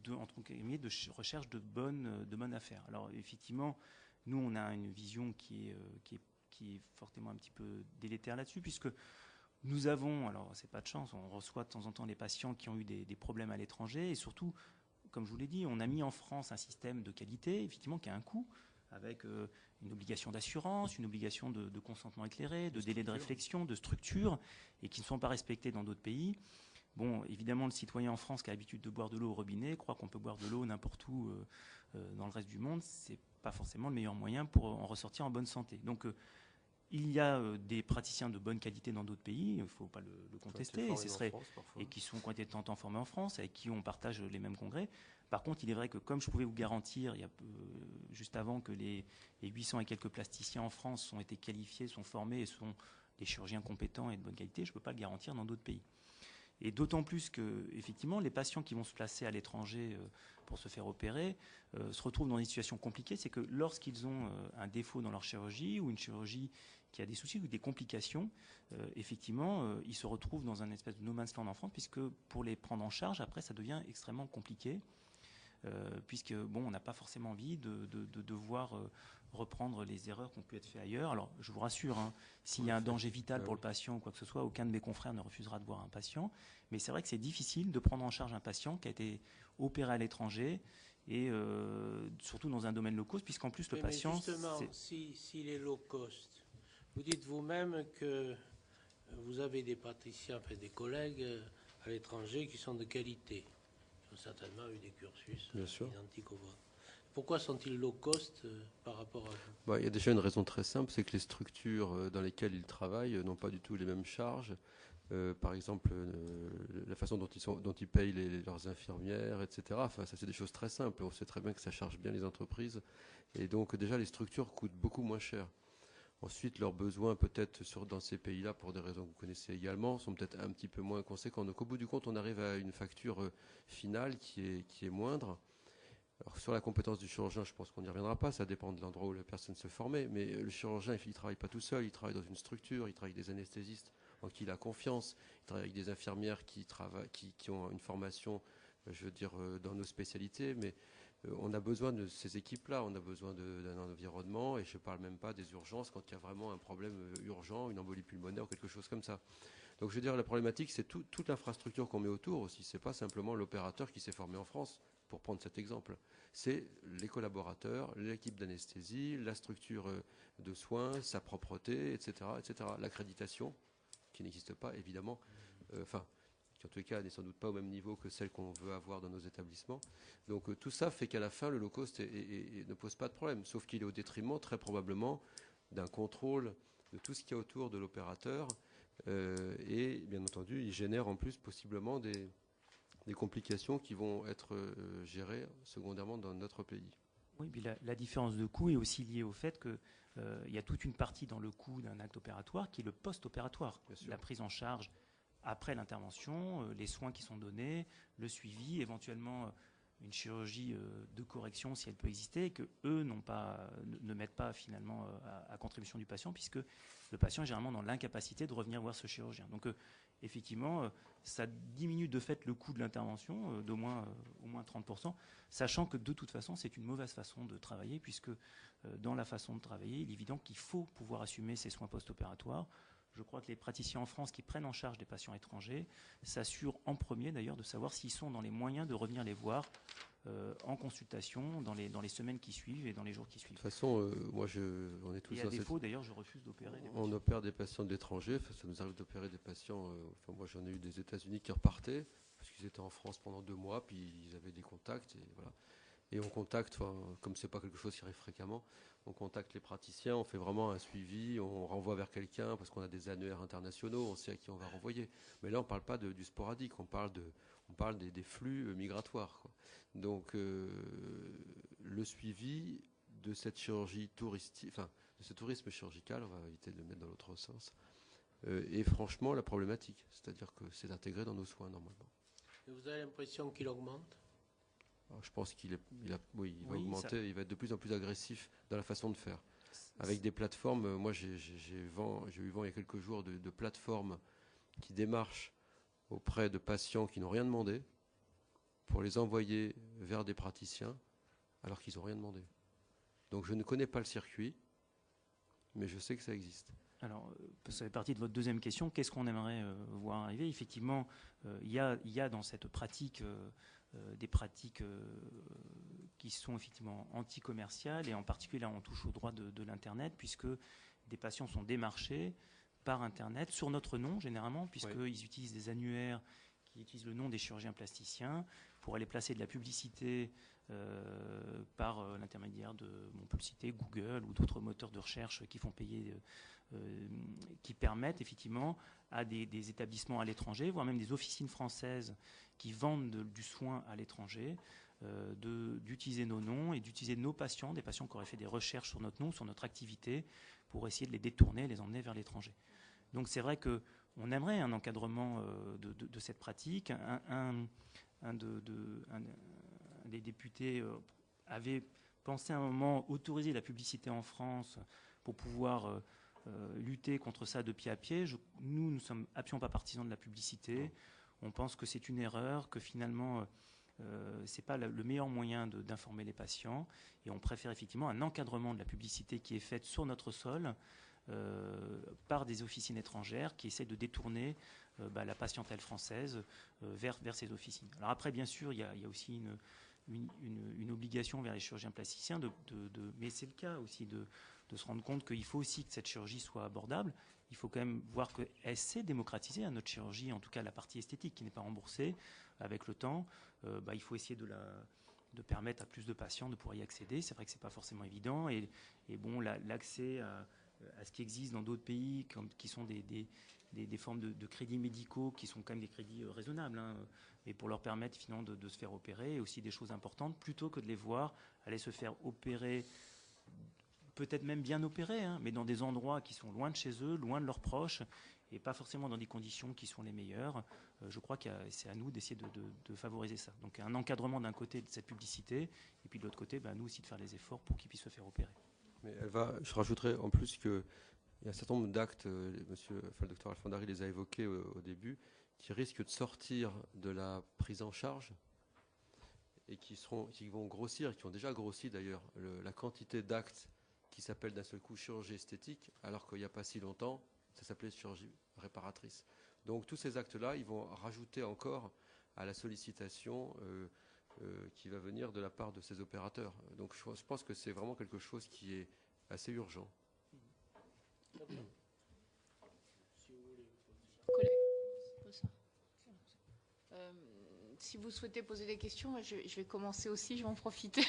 entre guillemets, de recherche de bonnes affaires. Alors effectivement, nous on a une vision qui est fortement un petit peu délétère là-dessus, puisque nous avons, alors c'est pas de chance, on reçoit de temps en temps des patients qui ont eu des problèmes à l'étranger, et surtout, comme je vous l'ai dit, on a mis en France un système de qualité, effectivement, qui a un coût, avec une obligation d'assurance, une obligation de consentement éclairé, de délai de réflexion, de structure, et qui ne sont pas respectés dans d'autres pays. Bon, évidemment, le citoyen en France qui a l'habitude de boire de l'eau au robinet croit qu'on peut boire de l'eau n'importe où dans le reste du monde. C'est pas forcément le meilleur moyen pour en ressortir en bonne santé. Donc, il y a des praticiens de bonne qualité dans d'autres pays, il ne faut pas le contester, et qui ont été longtemps formés en France, avec qui on partage les mêmes congrès. Par contre, il est vrai que comme je pouvais vous garantir, juste avant que les 800 et quelques plasticiens en France ont été qualifiés, sont formés et sont des chirurgiens compétents et de bonne qualité, je ne peux pas le garantir dans d'autres pays. Et d'autant plus que, effectivement, les patients qui vont se placer à l'étranger pour se faire opérer se retrouvent dans des situations compliquées. C'est que lorsqu'ils ont un défaut dans leur chirurgie ou une chirurgie qui a des soucis ou des complications, effectivement, ils se retrouvent dans un espèce de no man's land en France, puisque pour les prendre en charge, après, ça devient extrêmement compliqué. Puisque on n'a pas forcément envie de devoir reprendre les erreurs qui ont pu être faites ailleurs. Alors, je vous rassure, hein, s'il y a un danger vital pour le patient ou quoi que ce soit, aucun de mes confrères ne refusera de voir un patient. Mais c'est vrai que c'est difficile de prendre en charge un patient qui a été opéré à l'étranger et surtout dans un domaine low cost, puisqu'en plus le patient... Mais justement, s'il est low cost, vous dites vous-même que vous avez des praticiens, enfin des collègues à l'étranger qui sont de qualité. Ont certainement eu des cursus identiques aux vôtres. Pourquoi sont-ils low cost par rapport à vous? Il y a déjà une raison très simple, c'est que les structures dans lesquelles ils travaillent n'ont pas du tout les mêmes charges. Par exemple, la façon dont ils payent leurs infirmières, etc. Enfin, ça, c'est des choses très simples. On sait très bien que ça charge bien les entreprises. Et donc, déjà, les structures coûtent beaucoup moins cher. Ensuite, leurs besoins, peut-être dans ces pays-là, pour des raisons que vous connaissez également, sont peut-être un petit peu moins conséquents. Donc, au bout du compte, on arrive à une facture finale qui est moindre. Alors, sur la compétence du chirurgien, je pense qu'on n'y reviendra pas. Ça dépend de l'endroit où la personne se formait. Mais le chirurgien, il ne travaille pas tout seul. Il travaille dans une structure. Il travaille avec des anesthésistes en qui il a confiance. Il travaille avec des infirmières qui ont une formation, je veux dire, dans nos spécialités. Mais on a besoin de ces équipes-là, on a besoin d'un environnement, et je ne parle même pas des urgences quand il y a vraiment un problème urgent, une embolie pulmonaire ou quelque chose comme ça. Donc je veux dire, la problématique, c'est toute l'infrastructure qu'on met autour aussi. Ce n'est pas simplement l'opérateur qui s'est formé en France, pour prendre cet exemple. C'est les collaborateurs, l'équipe d'anesthésie, la structure de soins, sa propreté, etc. etc. L'accréditation, qui n'existe pas, évidemment. Qui en tous les cas n'est sans doute pas au même niveau que celle qu'on veut avoir dans nos établissements. Donc tout ça fait qu'à la fin, le low cost ne pose pas de problème, sauf qu'il est au détriment, très probablement, d'un contrôle de tout ce qu'il y a autour de l'opérateur. Et bien entendu, il génère en plus possiblement des complications qui vont être gérées secondairement dans notre pays. Oui, puis la différence de coût est aussi liée au fait qu'il y a toute une partie dans le coût d'un acte opératoire qui est le post-opératoire, la prise en charge après l'intervention, les soins qui sont donnés, le suivi, éventuellement une chirurgie de correction si elle peut exister, et que eux ne mettent pas finalement à contribution du patient, puisque le patient est généralement dans l'incapacité de revenir voir ce chirurgien. Donc effectivement, ça diminue de fait le coût de l'intervention d'au moins 30%, sachant que de toute façon, c'est une mauvaise façon de travailler, puisque dans la façon de travailler, il est évident qu'il faut pouvoir assumer ces soins post-opératoires. Je crois que les praticiens en France qui prennent en charge des patients étrangers s'assurent en premier d'ailleurs de savoir s'ils sont dans les moyens de revenir les voir en consultation dans les semaines qui suivent et dans les jours qui suivent. De toute façon, on est tous... Et à défaut, d'ailleurs, je refuse d'opérer des patients. On opère des patients de l'étranger. Ça nous arrive d'opérer des patients... moi, j'en ai eu des États-Unis qui repartaient parce qu'ils étaient en France pendant 2 mois, puis ils avaient des contacts. Et voilà. Et on contacte, comme ce n'est pas quelque chose qui arrive fréquemment, on contacte les praticiens, on fait vraiment un suivi, on renvoie vers quelqu'un parce qu'on a des annuaires internationaux, on sait à qui on va renvoyer. Mais là, on ne parle pas du sporadique, on parle des flux migratoires, quoi. Donc, le suivi de cette chirurgie touristique, de ce tourisme chirurgical, on va éviter de le mettre dans l'autre sens, est franchement la problématique. C'est-à-dire que c'est intégré dans nos soins normalement. Et vous avez l'impression qu'il augmente ? Alors, je pense qu'il va augmenter, il va être de plus en plus agressif dans la façon de faire. Avec des plateformes, moi j'ai eu vent il y a quelques jours de plateformes qui démarchent auprès de patients qui n'ont rien demandé pour les envoyer vers des praticiens alors qu'ils n'ont rien demandé. Donc je ne connais pas le circuit, mais je sais que ça existe. Alors, ça fait partie de votre deuxième question. Qu'est-ce qu'on aimerait voir arriver ? Effectivement, il y a dans cette pratique des pratiques qui sont effectivement anti-commerciales, et en particulier là on touche au droit de l'Internet, puisque des patients sont démarchés par Internet sur notre nom généralement, puisqu'ils utilisent des annuaires qui utilisent le nom des chirurgiens plasticiens pour aller placer de la publicité par l'intermédiaire de, on peut le citer, Google ou d'autres moteurs de recherche qui font payer, qui permettent effectivement à des établissements à l'étranger, voire même des officines françaises qui vendent du soin à l'étranger, d'utiliser nos noms et d'utiliser nos patients, des patients qui auraient fait des recherches sur notre nom, sur notre activité, pour essayer de les détourner et les emmener vers l'étranger. Donc c'est vrai que on aimerait un encadrement de cette pratique. Un des députés avait pensé à un moment autoriser la publicité en France pour pouvoir lutter contre ça de pied à pied. Nous ne sommes absolument pas partisans de la publicité. On pense que c'est une erreur, que finalement, ce n'est pas le meilleur moyen d'informer les patients. Et on préfère effectivement un encadrement de la publicité qui est faite sur notre sol par des officines étrangères qui essaient de détourner la patientèle française vers ces officines. Alors après, bien sûr, il y a aussi une obligation vers les chirurgiens plasticiens, mais c'est le cas aussi de se rendre compte qu'il faut aussi que cette chirurgie soit abordable. Il faut quand même voir qu'elle s'est démocratisée, notre chirurgie, en tout cas la partie esthétique qui n'est pas remboursée avec le temps. Il faut essayer de permettre à plus de patients de pouvoir y accéder. C'est vrai que ce n'est pas forcément évident. Et bon, l'accès à ce qui existe dans d'autres pays, qui sont des formes de crédits médicaux, qui sont quand même des crédits raisonnables, mais pour leur permettre finalement de se faire opérer, et aussi des choses importantes, plutôt que de les voir aller se faire opérer, peut-être même bien opérés, mais dans des endroits qui sont loin de chez eux, loin de leurs proches, et pas forcément dans des conditions qui sont les meilleures. Je crois que c'est à nous d'essayer de favoriser ça. Donc un encadrement d'un côté de cette publicité, et puis de l'autre côté, nous aussi de faire les efforts pour qu'ils puissent se faire opérer. Mais je rajouterais en plus qu'il y a un certain nombre d'actes, le docteur Alfandari les a évoqués au début, qui risquent de sortir de la prise en charge et qui vont grossir, et qui ont déjà grossi d'ailleurs, la quantité d'actes qui s'appellent d'un seul coup chirurgie esthétique, alors qu'il n'y a pas si longtemps, ça s'appelait chirurgie réparatrice. Donc tous ces actes-là, ils vont rajouter encore à la sollicitation qui va venir de la part de ces opérateurs. Donc je pense que c'est vraiment quelque chose qui est assez urgent. Si vous souhaitez poser des questions, je vais commencer aussi, je vais en profiter.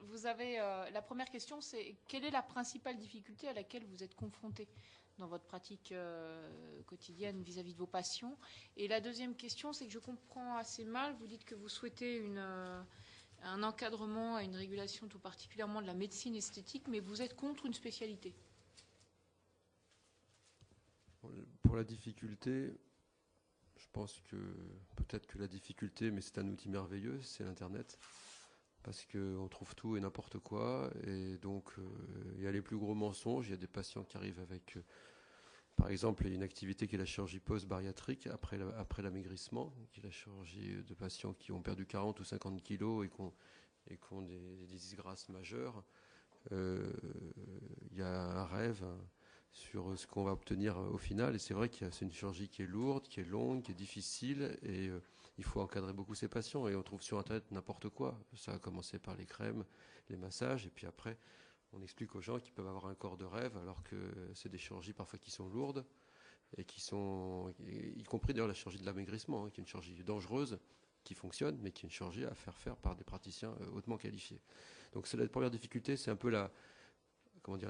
Vous avez la première question, c'est quelle est la principale difficulté à laquelle vous êtes confronté dans votre pratique quotidienne vis-à-vis de vos patients? Et la deuxième question, c'est que je comprends assez mal, vous dites que vous souhaitez un encadrement et une régulation tout particulièrement de la médecine esthétique, mais vous êtes contre une spécialité. Pour la difficulté, je pense que peut-être que la difficulté, mais c'est un outil merveilleux, c'est l'Internet. Parce qu'on trouve tout et n'importe quoi. Et donc, il y a les plus gros mensonges. Il y a des patients qui arrivent avec, par exemple, une activité qui est la chirurgie post-bariatrique après l'amaigrissement, qui est la chirurgie de patients qui ont perdu 40 ou 50 kilos et qui ont des disgrâces majeures. Il y a un rêve sur ce qu'on va obtenir au final. Et c'est vrai que c'est une chirurgie qui est lourde, qui est longue, qui est difficile. Et il faut encadrer beaucoup ces patients. Et on trouve sur Internet n'importe quoi. Ça a commencé par les crèmes, les massages. Et puis après, on explique aux gens qu'ils peuvent avoir un corps de rêve, alors que c'est des chirurgies parfois qui sont lourdes. Et qui sont, y compris d'ailleurs la chirurgie de l'amaigrissement, qui est une chirurgie dangereuse, qui fonctionne, mais qui est une chirurgie à faire par des praticiens hautement qualifiés. Donc c'est la première difficulté, c'est un peu la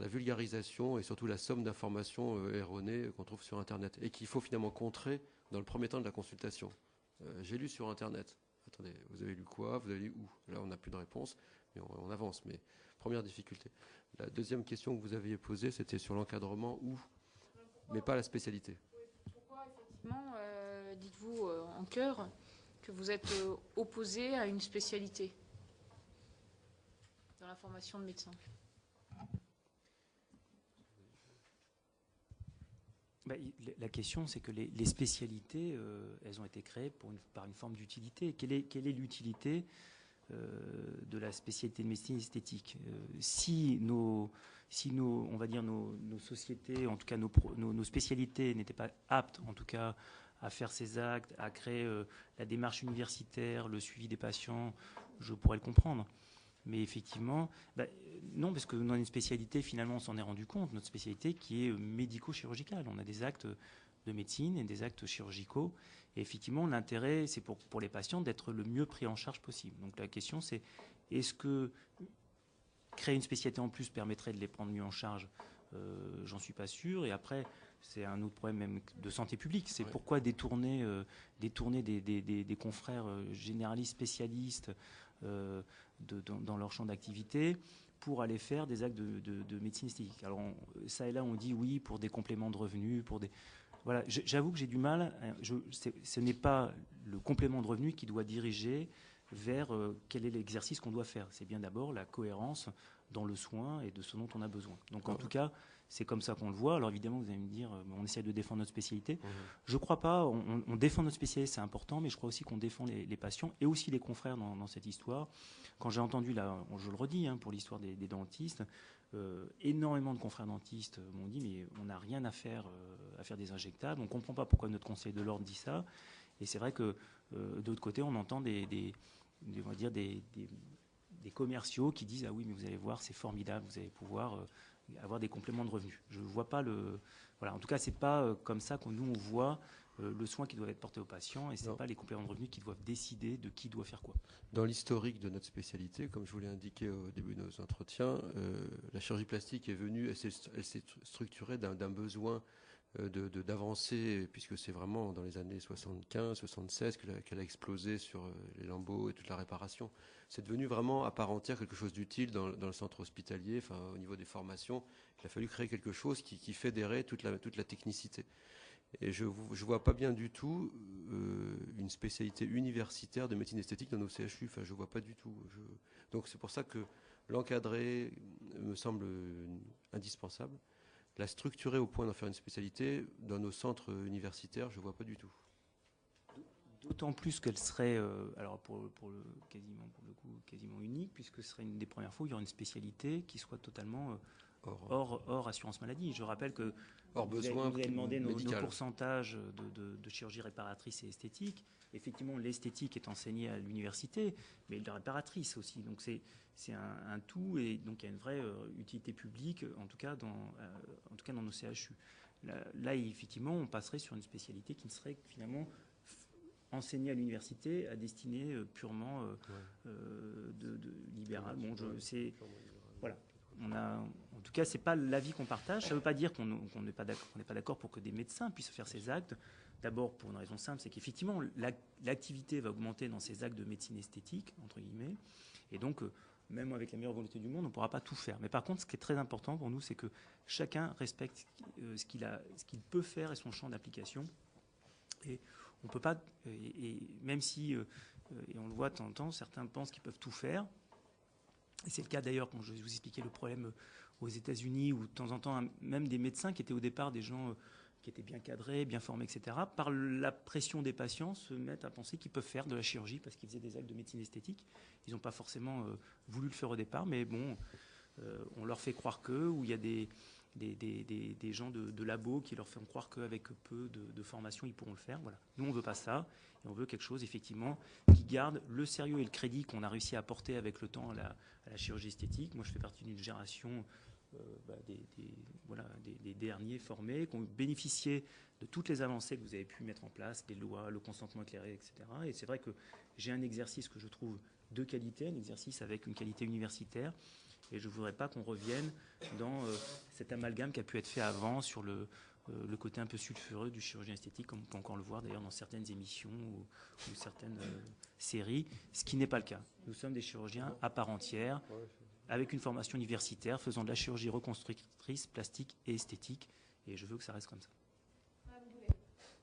vulgarisation et surtout la somme d'informations erronées qu'on trouve sur Internet et qu'il faut finalement contrer dans le premier temps de la consultation. J'ai lu sur Internet. Attendez, vous avez lu quoi? Vous avez lu où? Là, on n'a plus de réponse, mais on avance. Mais première difficulté. La deuxième question que vous aviez posée, c'était sur l'encadrement mais pas la spécialité. Pourquoi, effectivement, dites-vous en chœur que vous êtes opposé à une spécialité dans la formation de médecin? La question, c'est que les spécialités, elles ont été créées par une forme d'utilité. Quelle est l'utilité de la spécialité de médecine esthétique? Si nos sociétés, en tout cas nos spécialités n'étaient pas aptes, en tout cas, à faire ces actes, à créer la démarche universitaire, le suivi des patients, je pourrais le comprendre. Mais effectivement, non, parce que dans une spécialité, finalement, on s'en est rendu compte, notre spécialité qui est médico-chirurgicale. On a des actes de médecine et des actes chirurgicaux. Et effectivement, l'intérêt, c'est pour les patients d'être le mieux pris en charge possible. Donc la question, c'est est-ce que créer une spécialité en plus permettrait de les prendre mieux en charge? J'en suis pas sûr. Et après, c'est un autre problème même de santé publique. C'est pourquoi détourner des confrères généralistes, spécialistes dans leur champ d'activité pour aller faire des actes de médecine esthétique. Alors ça et là, on dit oui pour des compléments de revenus, pour des... Voilà, j'avoue que j'ai du mal. Ce n'est pas le complément de revenus qui doit diriger vers quel est l'exercice qu'on doit faire. C'est bien d'abord la cohérence dans le soin et de ce dont on a besoin. Donc en tout cas, c'est comme ça qu'on le voit. Alors évidemment, vous allez me dire, on essaie de défendre notre spécialité. Je ne crois pas. On défend notre spécialité, c'est important, mais je crois aussi qu'on défend les patients et aussi les confrères dans cette histoire. Quand j'ai entendu, là, je le redis, pour l'histoire des dentistes, énormément de confrères dentistes m'ont dit, mais on n'a rien à faire des injectables. On ne comprend pas pourquoi notre conseil de l'ordre dit ça. Et c'est vrai que de l'autre côté, on entend des commerciaux qui disent, ah oui, mais vous allez voir, c'est formidable, vous allez pouvoir avoir des compléments de revenus. Je ne vois pas le... Voilà, en tout cas, ce n'est pas comme ça que nous, on voit le soin qui doit être porté aux patients, et ce n'est pas les compléments de revenus qui doivent décider de qui doit faire quoi. Dans l'historique de notre spécialité, comme je vous l'ai indiqué au début de nos entretiens, la chirurgie plastique est venue, elle s'est structurée d'un besoin d'avancer, puisque c'est vraiment dans les années 75-76 qu'elle a explosé sur les lambeaux et toute la réparation. C'est devenu vraiment à part entière quelque chose d'utile dans le centre hospitalier, enfin, au niveau des formations. Il a fallu créer quelque chose qui fédérait toute la technicité. Et je ne vois pas bien du tout une spécialité universitaire de médecine esthétique dans nos CHU. Enfin, je ne vois pas du tout. Donc c'est pour ça que l'encadrer me semble indispensable. La structurer au point d'en faire une spécialité dans nos centres universitaires, je ne vois pas du tout. D'autant plus qu'elle serait, alors quasiment unique, puisque ce serait une des premières fois où il y aura une spécialité qui soit totalement hors assurance maladie. Je rappelle que vous avez demandé nos pourcentages de chirurgie réparatrice et esthétique. Effectivement, l'esthétique est enseignée à l'université, mais la réparatrice aussi. Donc c'est un tout, et donc il y a une vraie utilité publique, en tout cas dans nos CHU. Là, effectivement, on passerait sur une spécialité qui ne serait finalement enseignée à l'université à destinée purement libérale. Bon, voilà. En tout cas, c'est pas l'avis qu'on partage. Ça ne veut pas dire qu'on n'est pas d'accord pour que des médecins puissent faire ces actes. D'abord, pour une raison simple, c'est qu'effectivement, l'activité va augmenter dans ces actes de médecine esthétique, entre guillemets. Et donc, même avec la meilleure volonté du monde, on ne pourra pas tout faire. Mais par contre, ce qui est très important pour nous, c'est que chacun respecte ce qu'il peut faire et son champ d'application. Et on peut pas, et même si, et on le voit de temps en temps, certains pensent qu'ils peuvent tout faire. Et c'est le cas d'ailleurs, quand je vous expliquais le problème aux États-Unis, où de temps en temps, même des médecins qui étaient au départ des gens qui étaient bien cadrés, bien formés, etc., par la pression des patients, se mettent à penser qu'ils peuvent faire de la chirurgie parce qu'ils faisaient des actes de médecine esthétique. Ils n'ont pas forcément voulu le faire au départ, mais bon, on leur fait croire qu'eux, ou il y a des gens de labo qui leur font croire qu'avec peu de formation, ils pourront le faire. Voilà. Nous, on ne veut pas ça, et on veut quelque chose, effectivement, qui garde le sérieux et le crédit qu'on a réussi à apporter avec le temps à la chirurgie esthétique. Moi, je fais partie d'une génération des derniers formés, qui ont bénéficié de toutes les avancées que vous avez pu mettre en place, les lois, le consentement éclairé, etc. Et c'est vrai que j'ai un exercice que je trouve de qualité, un exercice avec une qualité universitaire, et je ne voudrais pas qu'on revienne dans cet amalgame qui a pu être fait avant sur le côté un peu sulfureux du chirurgien esthétique, comme on peut encore le voir d'ailleurs dans certaines émissions ou certaines séries, ce qui n'est pas le cas. Nous sommes des chirurgiens à part entière, avec une formation universitaire, faisant de la chirurgie reconstructrice, plastique et esthétique, et je veux que ça reste comme ça.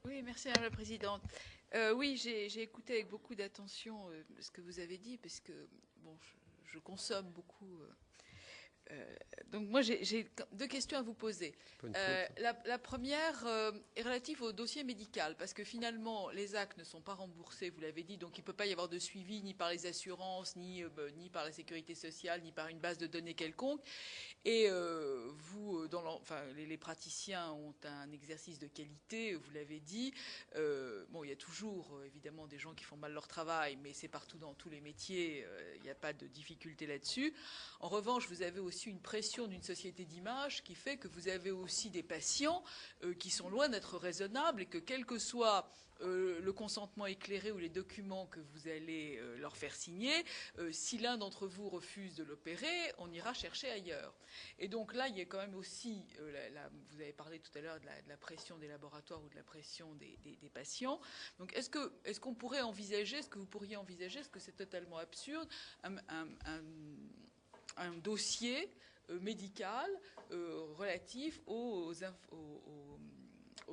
Oui, merci Madame la Présidente. Oui, j'ai écouté avec beaucoup d'attention ce que vous avez dit, parce que bon, je consomme beaucoup. Donc moi, j'ai deux questions à vous poser. La première est relative au dossier médical, parce que finalement, les actes ne sont pas remboursés, vous l'avez dit, donc il ne peut pas y avoir de suivi ni par les assurances, ni par la sécurité sociale, ni par une base de données quelconque. Et vous, les praticiens ont un exercice de qualité, vous l'avez dit. Bon, il y a toujours évidemment des gens qui font mal leur travail, mais c'est partout dans tous les métiers, il n'y a pas de difficulté là-dessus. En revanche, vous avez aussi une pression d'une société d'image qui fait que vous avez aussi des patients qui sont loin d'être raisonnables et que quel que soit le consentement éclairé ou les documents que vous allez leur faire signer, si l'un d'entre vous refuse de l'opérer, on ira chercher ailleurs. Et donc là, il y a quand même aussi, vous avez parlé tout à l'heure de la pression des laboratoires ou de la pression des patients. Donc est-ce qu'on pourrait envisager, est-ce que vous pourriez envisager, est-ce que c'est totalement absurde, un dossier médical relatif aux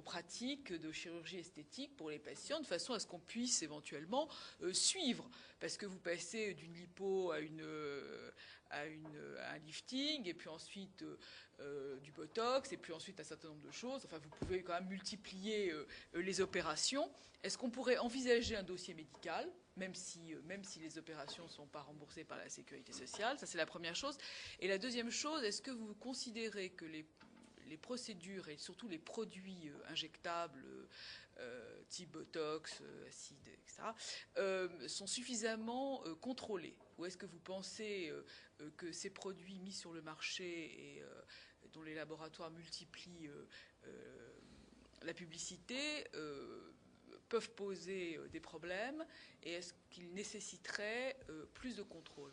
pratiques de chirurgie esthétique pour les patients, de façon à ce qu'on puisse éventuellement suivre. Parce que vous passez d'une lipo à un lifting, et puis ensuite du botox, et puis ensuite un certain nombre de choses. Enfin, vous pouvez quand même multiplier les opérations. Est-ce qu'on pourrait envisager un dossier médical, même si les opérations ne sont pas remboursées par la Sécurité sociale? Ça, c'est la première chose. Et la deuxième chose, est-ce que vous considérez que les procédures et surtout les produits injectables type botox, acide, etc., sont suffisamment contrôlés? Ou est-ce que vous pensez que ces produits mis sur le marché et dont les laboratoires multiplient la publicité peuvent poser des problèmes, et est-ce qu'ils nécessiteraient plus de contrôle?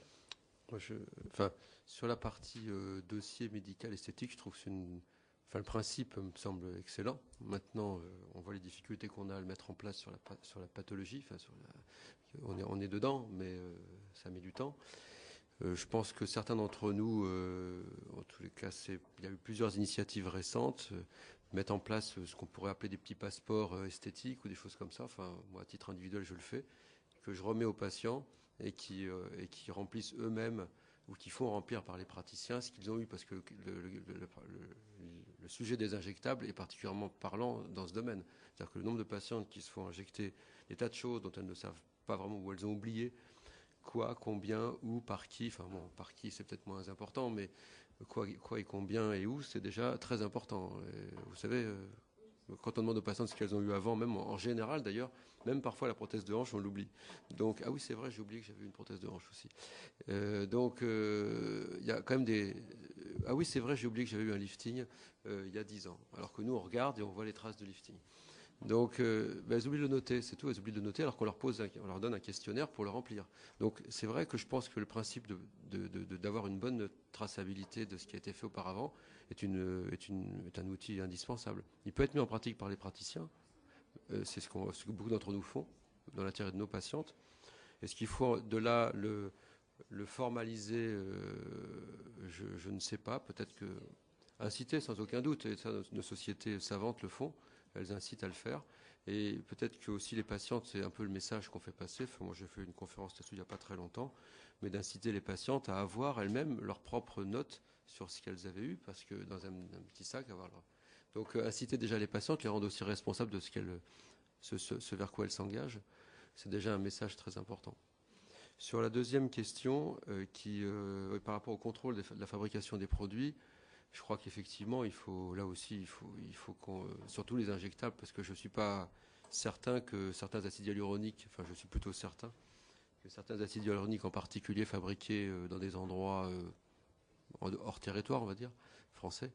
Sur la partie dossier médical esthétique, je trouve que le principe me semble excellent. Maintenant, on voit les difficultés qu'on a à le mettre en place sur la pathologie. On est dedans, mais ça met du temps. Je pense que certains d'entre nous, en tous les cas, il y a eu plusieurs initiatives récentes, mettent en place ce qu'on pourrait appeler des petits passeports esthétiques ou des choses comme ça. Enfin, moi, à titre individuel, je le fais, que je remets aux patients et qui remplissent eux-mêmes ou qui font remplir par les praticiens ce qu'ils ont eu, parce que le sujet des injectables est particulièrement parlant dans ce domaine. C'est-à-dire que le nombre de patientes qui se font injecter des tas de choses dont elles ne savent pas vraiment, où elles ont oublié quoi, combien, où, par qui, enfin bon, par qui c'est peut-être moins important, mais quoi et combien et où, c'est déjà très important. Et vous savez, quand on demande aux patientes ce qu'elles ont eu avant, même en général d'ailleurs, même parfois la prothèse de hanche, on l'oublie. Donc, ah oui, c'est vrai, j'ai oublié que j'avais une prothèse de hanche aussi. Il y a quand même des... Ah oui, c'est vrai, j'ai oublié que j'avais eu un lifting il y a 10 ans. Alors que nous, on regarde et on voit les traces de lifting. Donc, elles oublient de le noter, c'est tout, elles oublient de le noter, alors qu'on leur donne un questionnaire pour le remplir. Donc, c'est vrai que je pense que le principe d'avoir une bonne traçabilité de ce qui a été fait auparavant est un outil indispensable. Il peut être mis en pratique par les praticiens, c'est ce que beaucoup d'entre nous font, dans l'intérêt de nos patientes. Est-ce qu'il faut de là le formaliser? Je ne sais pas, peut-être que inciter sans aucun doute, et ça, nos sociétés savantes le font. Elles incitent à le faire. Et peut-être que aussi les patientes, c'est un peu le message qu'on fait passer. Enfin, moi, j'ai fait une conférence là-dessus il n'y a pas très longtemps, mais d'inciter les patientes à avoir elles-mêmes leurs propres notes sur ce qu'elles avaient eu, parce que dans un petit sac, donc inciter déjà les patientes, les rendre aussi responsables de ce vers quoi elles s'engagent, c'est déjà un message très important. Sur la deuxième question, par rapport au contrôle de la fabrication des produits, je crois qu'effectivement, il faut qu'on, surtout les injectables, parce que je ne suis pas certain que certains acides hyaluroniques, enfin je suis plutôt certain que certains acides hyaluroniques en particulier fabriqués dans des endroits hors territoire, on va dire, français,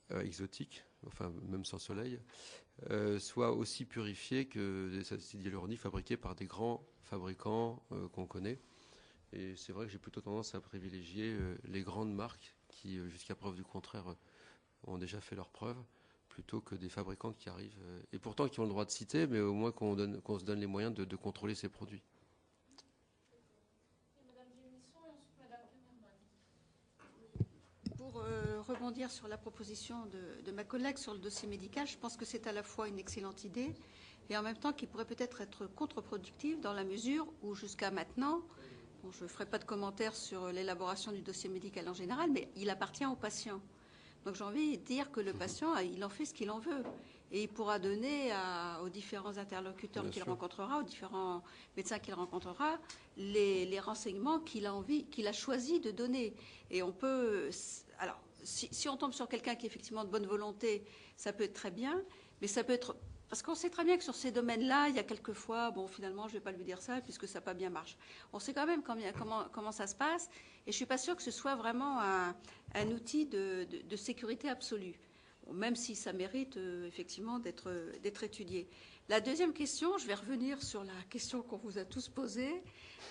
exotiques, enfin même sans soleil, soient aussi purifiés que des acides hyaluroniques fabriqués par des grands fabricants qu'on connaît. Et c'est vrai que j'ai plutôt tendance à privilégier les grandes marques qui, jusqu'à preuve du contraire, ont déjà fait leurs preuves, plutôt que des fabricants qui arrivent, et pourtant qui ont le droit de citer, mais au moins qu'on se donne les moyens de contrôler ces produits. Pour rebondir sur la proposition de ma collègue sur le dossier médical, je pense que c'est à la fois une excellente idée et en même temps qui pourrait peut-être être contre-productive dans la mesure où jusqu'à maintenant, bon, je ne ferai pas de commentaires sur l'élaboration du dossier médical en général, mais il appartient au patient. Donc j'ai envie de dire que le patient, il en fait ce qu'il en veut. Et il pourra donner aux différents interlocuteurs qu'il rencontrera, aux différents médecins qu'il rencontrera, les renseignements qu'il a envie, qu'il a choisi de donner. Et on peut... Alors, si on tombe sur quelqu'un qui est effectivement de bonne volonté, ça peut être très bien, mais ça peut être... Parce qu'on sait très bien que sur ces domaines-là, il y a quelquefois, bon, finalement, je ne vais pas lui dire ça puisque ça n'a pas bien marché. On sait quand même comment ça se passe, et je ne suis pas sûre que ce soit vraiment un outil de sécurité absolue, même si ça mérite effectivement d'être étudié. La deuxième question, je vais revenir sur la question qu'on vous a tous posée,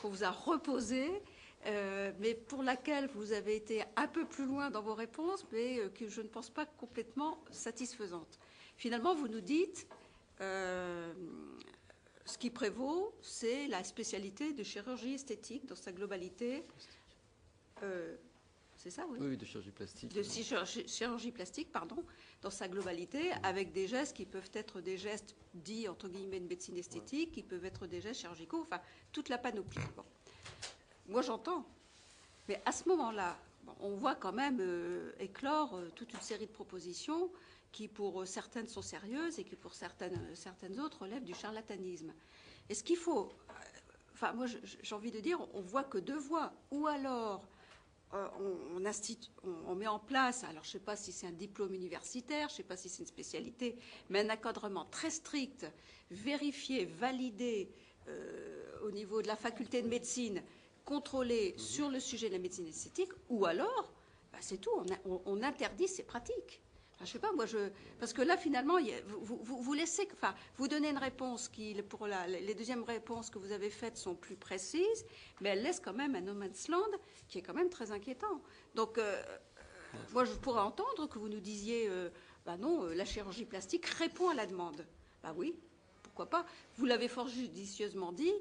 qu'on vous a reposée, mais pour laquelle vous avez été un peu plus loin dans vos réponses, mais que je ne pense pas complètement satisfaisante. Finalement, vous nous dites... ce qui prévaut, c'est la spécialité de chirurgie esthétique dans sa globalité. c'est ça, oui. Oui, de chirurgie plastique. De chirurgie plastique, pardon, dans sa globalité, avec des gestes qui peuvent être des gestes dits, entre guillemets, de médecine esthétique, qui peuvent être des gestes chirurgicaux, enfin, toute la panoplie. Bon. Moi, j'entends. Mais à ce moment-là, on voit quand même éclore toute une série de propositions qui, pour certaines, sont sérieuses et qui, pour certaines autres, relèvent du charlatanisme. Est-ce qu'il faut... Enfin, moi, j'ai envie de dire, on voit que deux voies. Ou alors... on met en place, alors je ne sais pas si c'est un diplôme universitaire, je ne sais pas si c'est une spécialité, mais un encadrement très strict, vérifié, validé au niveau de la faculté de médecine, contrôlé sur le sujet de la médecine esthétique, ou alors, c'est tout, on interdit ces pratiques. Enfin, je sais pas, moi, parce que là, finalement, vous laissez, enfin, vous donnez une réponse qui, pour les deuxièmes réponses que vous avez faites sont plus précises, mais elle laisse quand même un no man's land qui est quand même très inquiétant. Donc, moi, je pourrais entendre que vous nous disiez, non, la chirurgie plastique répond à la demande. Oui, pourquoi pas. Vous l'avez fort judicieusement dit,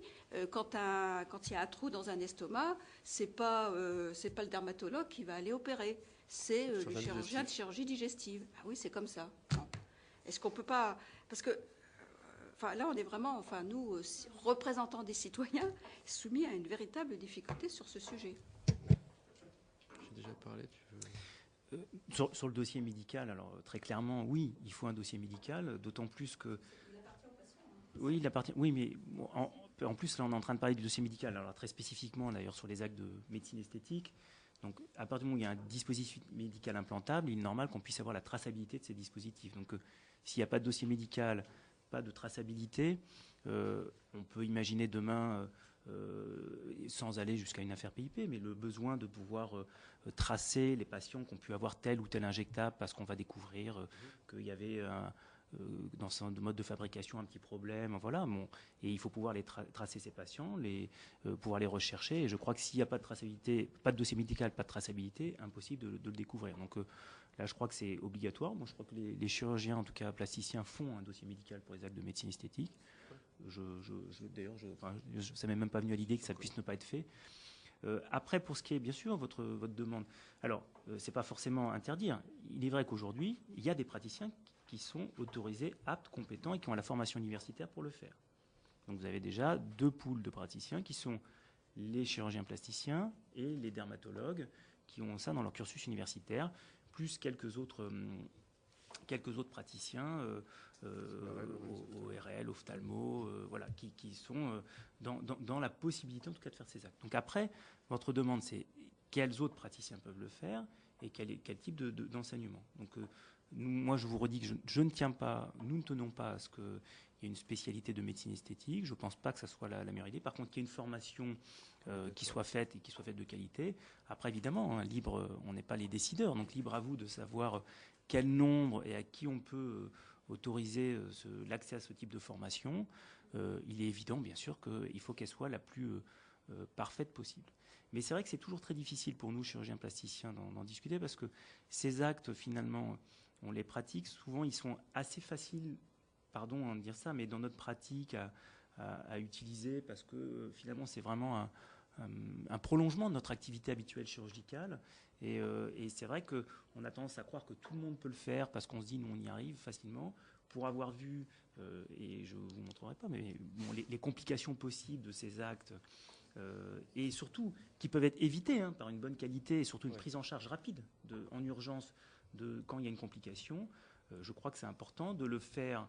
quand il y a un trou dans un estomac, c'est pas le dermatologue qui va aller opérer. C'est le chirurgien de chirurgie digestive. Oui, c'est comme ça. Est-ce qu'on peut pas... Parce que là, on est vraiment, nous, représentants des citoyens, soumis à une véritable difficulté sur ce sujet. J'ai déjà parlé, tu veux... Sur le dossier médical, alors très clairement, oui, il faut un dossier médical, d'autant plus que... Oui, oui, mais en plus, là, on est en train de parler du dossier médical. Alors, très spécifiquement, d'ailleurs, sur les actes de médecine esthétique. Donc, à partir du moment où il y a un dispositif médical implantable, il est normal qu'on puisse avoir la traçabilité de ces dispositifs. Donc, s'il n'y a pas de dossier médical, pas de traçabilité, on peut imaginer demain, sans aller jusqu'à une affaire PIP, mais le besoin de pouvoir tracer les patients qui ont pu avoir tel ou tel injectable parce qu'on va découvrir qu'il y avait dans son mode de fabrication un petit problème, voilà. Bon, et il faut pouvoir tracer ces patients, pouvoir les rechercher. Et je crois que s'il n'y a pas de traçabilité, pas de dossier médical, pas de traçabilité, impossible de le découvrir. Donc là, je crois que c'est obligatoire. Moi, je crois que les chirurgiens, en tout cas plasticiens, font un dossier médical pour les actes de médecine esthétique. D'ailleurs, ça m'est même pas venu à l'idée que ça puisse ne pas être fait. Après, pour ce qui est, bien sûr, votre demande, alors, c'est pas forcément interdire. Il est vrai qu'aujourd'hui, il y a des praticiens qui sont autorisés, aptes, compétents et qui ont la formation universitaire pour le faire. Donc vous avez déjà deux poules de praticiens qui sont les chirurgiens plasticiens et les dermatologues qui ont ça dans leur cursus universitaire, plus quelques autres praticiens au RL, ophtalmo, voilà, qui sont dans la possibilité en tout cas de faire ces actes. Donc après, votre demande c'est quels autres praticiens peuvent le faire et quel type d'enseignement. Donc moi, je vous redis que nous ne tenons pas à ce qu'il y ait une spécialité de médecine esthétique. Je ne pense pas que ça soit la meilleure idée. Par contre, qu'il y ait une formation qui soit faite et qui soit faite de qualité. Après, évidemment, libre, on n'est pas les décideurs. Donc, libre à vous de savoir quel nombre et à qui on peut autoriser l'accès à ce type de formation. Il est évident, bien sûr, qu'il faut qu'elle soit la plus parfaite possible. Mais c'est vrai que c'est toujours très difficile pour nous, chirurgiens plasticiens, d'en discuter parce que ces actes, finalement, on les pratique. Souvent, ils sont assez faciles, pardon de dire ça, mais dans notre pratique à utiliser parce que finalement, c'est vraiment un prolongement de notre activité habituelle chirurgicale. Et c'est vrai qu'on a tendance à croire que tout le monde peut le faire parce qu'on se dit, nous, on y arrive facilement. Pour avoir vu, et je ne vous montrerai pas, mais bon, les complications possibles de ces actes, et surtout qui peuvent être évitées par une bonne qualité et surtout une prise en charge rapide en urgence quand il y a une complication. Je crois que c'est important de le faire,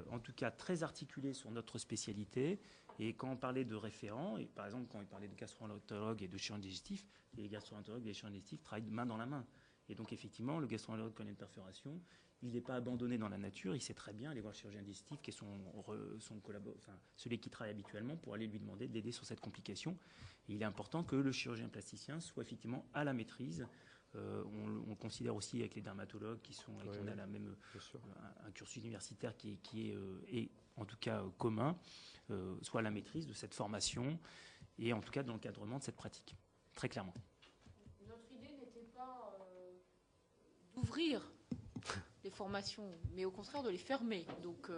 en tout cas très articulé sur notre spécialité. Et quand on parlait de référents, et par exemple quand on parlait de gastro-entérologue et de chirurgien digestif, les gastro-entérologues et les chirurgiens digestifs travaillent main dans la main. Et donc effectivement, le gastro-entérologue connaît une perforation, il n'est pas abandonné dans la nature, il sait très bien aller voir le chirurgien digestif qui est celui qui travaille habituellement pour aller lui demander de l'aider sur cette complication. Et il est important que le chirurgien plasticien soit effectivement à la maîtrise. On considère aussi avec les dermatologues qui sont avec on a la même un cursus universitaire qui est en tout cas commun, soit à la maîtrise de cette formation et en tout cas de l'encadrement de cette pratique, très clairement. Notre idée n'était pas d'ouvrir les formations, mais au contraire de les fermer. Donc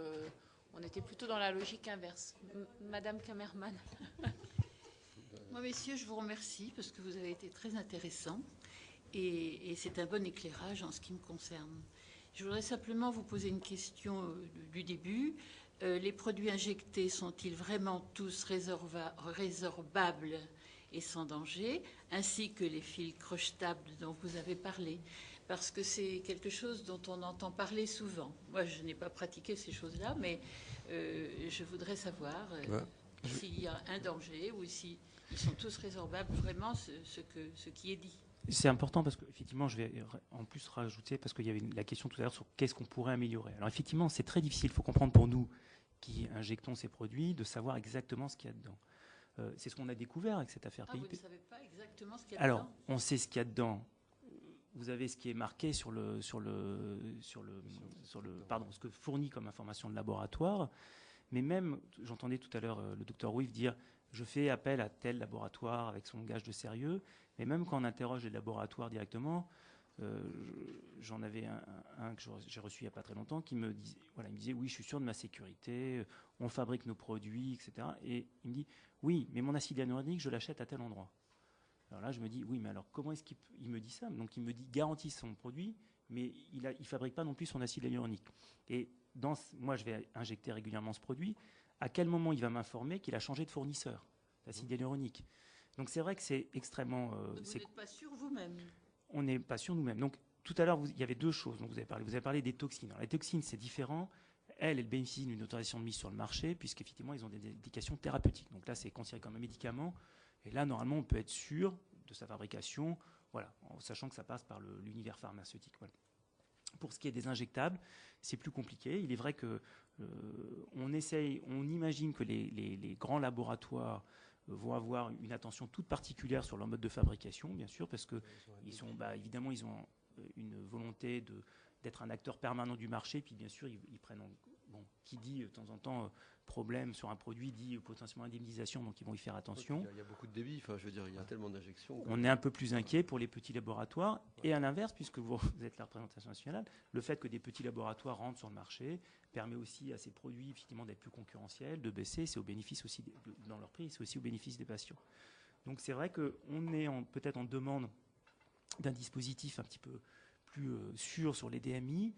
on était plutôt dans la logique inverse. Madame Kamerman. Moi, Moi, messieurs, je vous remercie parce que vous avez été très intéressants et c'est un bon éclairage en ce qui me concerne. Je voudrais simplement vous poser une question du début. Les produits injectés sont-ils vraiment tous résorbables et sans danger, ainsi que les fils crochetables dont vous avez parlé? Parce que c'est quelque chose dont on entend parler souvent. Moi, je n'ai pas pratiqué ces choses-là, mais je voudrais savoir s'il y a un danger ou si ils sont tous résorbables, vraiment, ce qui est dit. C'est important parce qu'effectivement, je vais en plus rajouter, parce qu'il y avait la question tout à l'heure sur qu'est-ce qu'on pourrait améliorer. Alors effectivement, c'est très difficile, il faut comprendre pour nous qui injectons ces produits, de savoir exactement ce qu'il y a dedans. C'est ce qu'on a découvert avec cette affaire PIP. Vous ne savez pas exactement ce qu'il y a Alors, dedans? on sait ce qu'il y a dedans. Vous avez ce qui est marqué ce que fournit comme information le laboratoire. Mais même, j'entendais tout à l'heure le docteur Rouif dire je fais appel à tel laboratoire avec son gage de sérieux. Mais même quand on interroge les laboratoires directement, j'en avais un que j'ai reçu il n'y a pas très longtemps qui me disait oui, je suis sûr de ma sécurité, on fabrique nos produits, etc. Et il me dit oui, mais mon acide hyaluronique, je l'achète à tel endroit. Alors là, je me dis oui, mais alors comment est-ce qu'il me dit ça? Donc il me dit garantit son produit, mais il ne fabrique pas non plus son acide hyaluronique. Et moi, je vais injecter régulièrement ce produit. À quel moment il va m'informer qu'il a changé de fournisseur d'acide hyaluronique? Donc c'est vrai que c'est extrêmement... Donc vous n'êtes pas sûr vous-même? On n'est pas sûr nous-mêmes. Donc tout à l'heure, il y avait deux choses dont vous avez parlé. Vous avez parlé des toxines. Alors, les toxines, c'est différent. Elles bénéficient d'une autorisation de mise sur le marché, puisqu'effectivement, ils ont des indications thérapeutiques. Donc là, c'est considéré comme un médicament. Et là, normalement, on peut être sûr de sa fabrication, voilà, en sachant que ça passe par l'univers pharmaceutique. Voilà. Pour ce qui est des injectables, c'est plus compliqué. Il est vrai que on imagine que les grands laboratoires vont avoir une attention toute particulière sur leur mode de fabrication, bien sûr, parce que évidemment, ils ont une volonté d'être un acteur permanent du marché, puis bien sûr, ils prennent qui dit de temps en temps problème sur un produit, dit potentiellement indemnisation, donc ils vont y faire attention. Il y a beaucoup de débit, je veux dire, il y a tellement d'injections. On est un peu plus inquiet pour les petits laboratoires, et à l'inverse, puisque vous êtes la représentation nationale, le fait que des petits laboratoires rentrent sur le marché permet aussi à ces produits effectivement d'être plus concurrentiels, de baisser, c'est au bénéfice aussi dans leur prix, c'est aussi au bénéfice des patients. Donc c'est vrai qu'on est peut-être en demande d'un dispositif un petit peu plus sûr sur les DMI.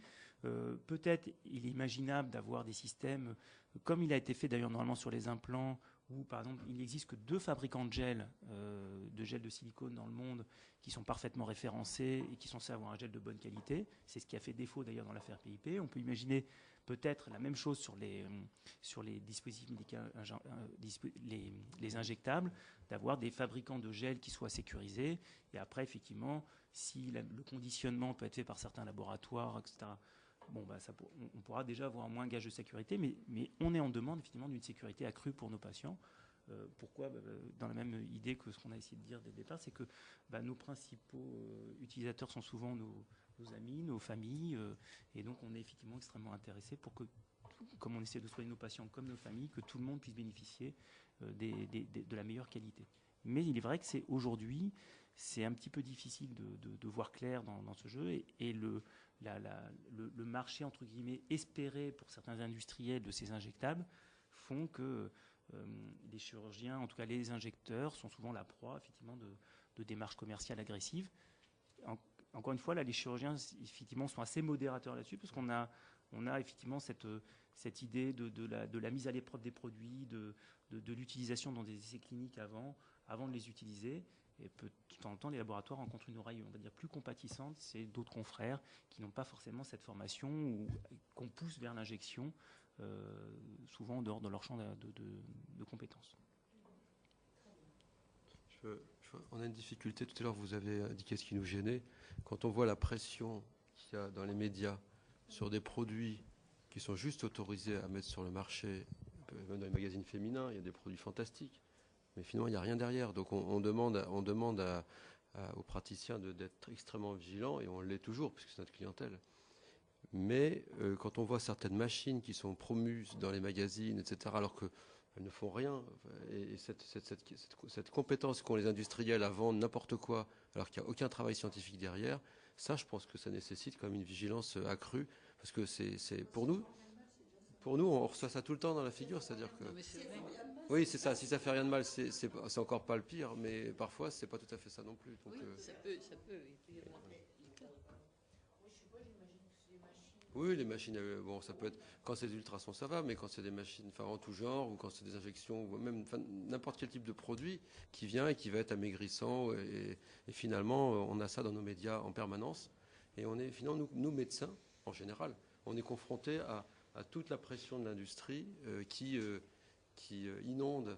Peut-être il est imaginable d'avoir des systèmes, comme il a été fait d'ailleurs normalement sur les implants, où par exemple il n'existe que 2 fabricants de gel de silicone dans le monde qui sont parfaitement référencés et qui sont censés avoir un gel de bonne qualité. C'est ce qui a fait défaut d'ailleurs dans l'affaire PIP. On peut imaginer peut-être la même chose sur les dispositifs médicaux, les injectables, d'avoir des fabricants de gel qui soient sécurisés. Et après, effectivement, si le conditionnement peut être fait par certains laboratoires, etc., on pourra déjà avoir moins gage de sécurité, mais on est en demande effectivement d'une sécurité accrue pour nos patients. Pourquoi dans la même idée que ce qu'on a essayé de dire dès le départ, c'est que nos principaux utilisateurs sont souvent nos amis, nos familles, et donc on est effectivement extrêmement intéressé pour que, comme on essaie de soigner nos patients comme nos familles, que tout le monde puisse bénéficier de la meilleure qualité. Mais il est vrai que aujourd'hui, c'est un petit peu difficile de voir clair dans ce jeu, et le marché, entre guillemets, espéré pour certains industriels de ces injectables font que les chirurgiens, en tout cas les injecteurs, sont souvent la proie effectivement de démarches commerciales agressives. Encore une fois, là, les chirurgiens effectivement sont assez modérateurs là-dessus, parce qu'on a effectivement cette idée de la mise à l'épreuve des produits, de l'utilisation dans des essais cliniques avant de les utiliser. Et de temps en temps, les laboratoires rencontrent une oreille, on va dire, plus compatissante. C'est d'autres confrères qui n'ont pas forcément cette formation ou qu'on pousse vers l'injection, souvent en dehors de leur champ de compétences. On a une difficulté. Tout à l'heure, vous avez indiqué ce qui nous gênait. Quand on voit la pression qu'il y a dans les médias sur des produits qui sont juste autorisés à mettre sur le marché, même dans les magazines féminins, il y a des produits fantastiques. Mais finalement, il n'y a rien derrière. Donc on demande aux praticiens d'être extrêmement vigilants, et on l'est toujours, puisque c'est notre clientèle. Mais quand on voit certaines machines qui sont promues dans les magazines, etc., alors qu'elles ne font rien, et cette compétence qu'ont les industriels à vendre n'importe quoi, alors qu'il n'y a aucun travail scientifique derrière, ça, je pense que ça nécessite quand même une vigilance accrue, parce que c'est pour nous... Pour nous, on reçoit ça tout le temps dans la figure, c'est-à-dire que... Non, mais c'est vrai. Oui, c'est ça. Si ça fait rien de mal, c'est encore pas le pire, mais parfois, c'est pas tout à fait ça non plus. Donc, Oui, ça peut. Il peut y avoir des cas. oui, les machines, bon, ça peut être... Quand c'est des ultrasons, ça va, mais quand c'est des machines enfin, en tout genre, ou quand c'est des injections, ou même enfin, n'importe quel type de produit qui vient et qui va être amaigrissant, et finalement, on a ça dans nos médias en permanence. Et on est, finalement, nous médecins, en général, on est confrontés à toute la pression de l'industrie qui inonde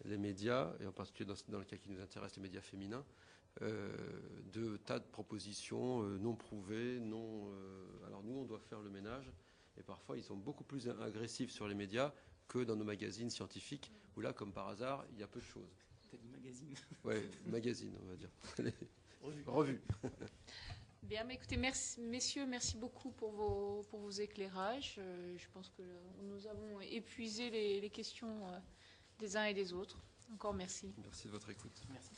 les médias, et en particulier dans le cas qui nous intéresse, les médias féminins, de tas de propositions non prouvées, alors nous, on doit faire le ménage, et parfois, ils sont beaucoup plus agressifs sur les médias que dans nos magazines scientifiques, où là, comme par hasard, il y a peu de choses. T'as dit magazine. Oui, magazine, on va dire. Revue. Bien, mais écoutez, messieurs, merci beaucoup pour vos éclairages. Je pense que nous avons épuisé les questions des uns et des autres. Encore merci. Merci de votre écoute. Merci.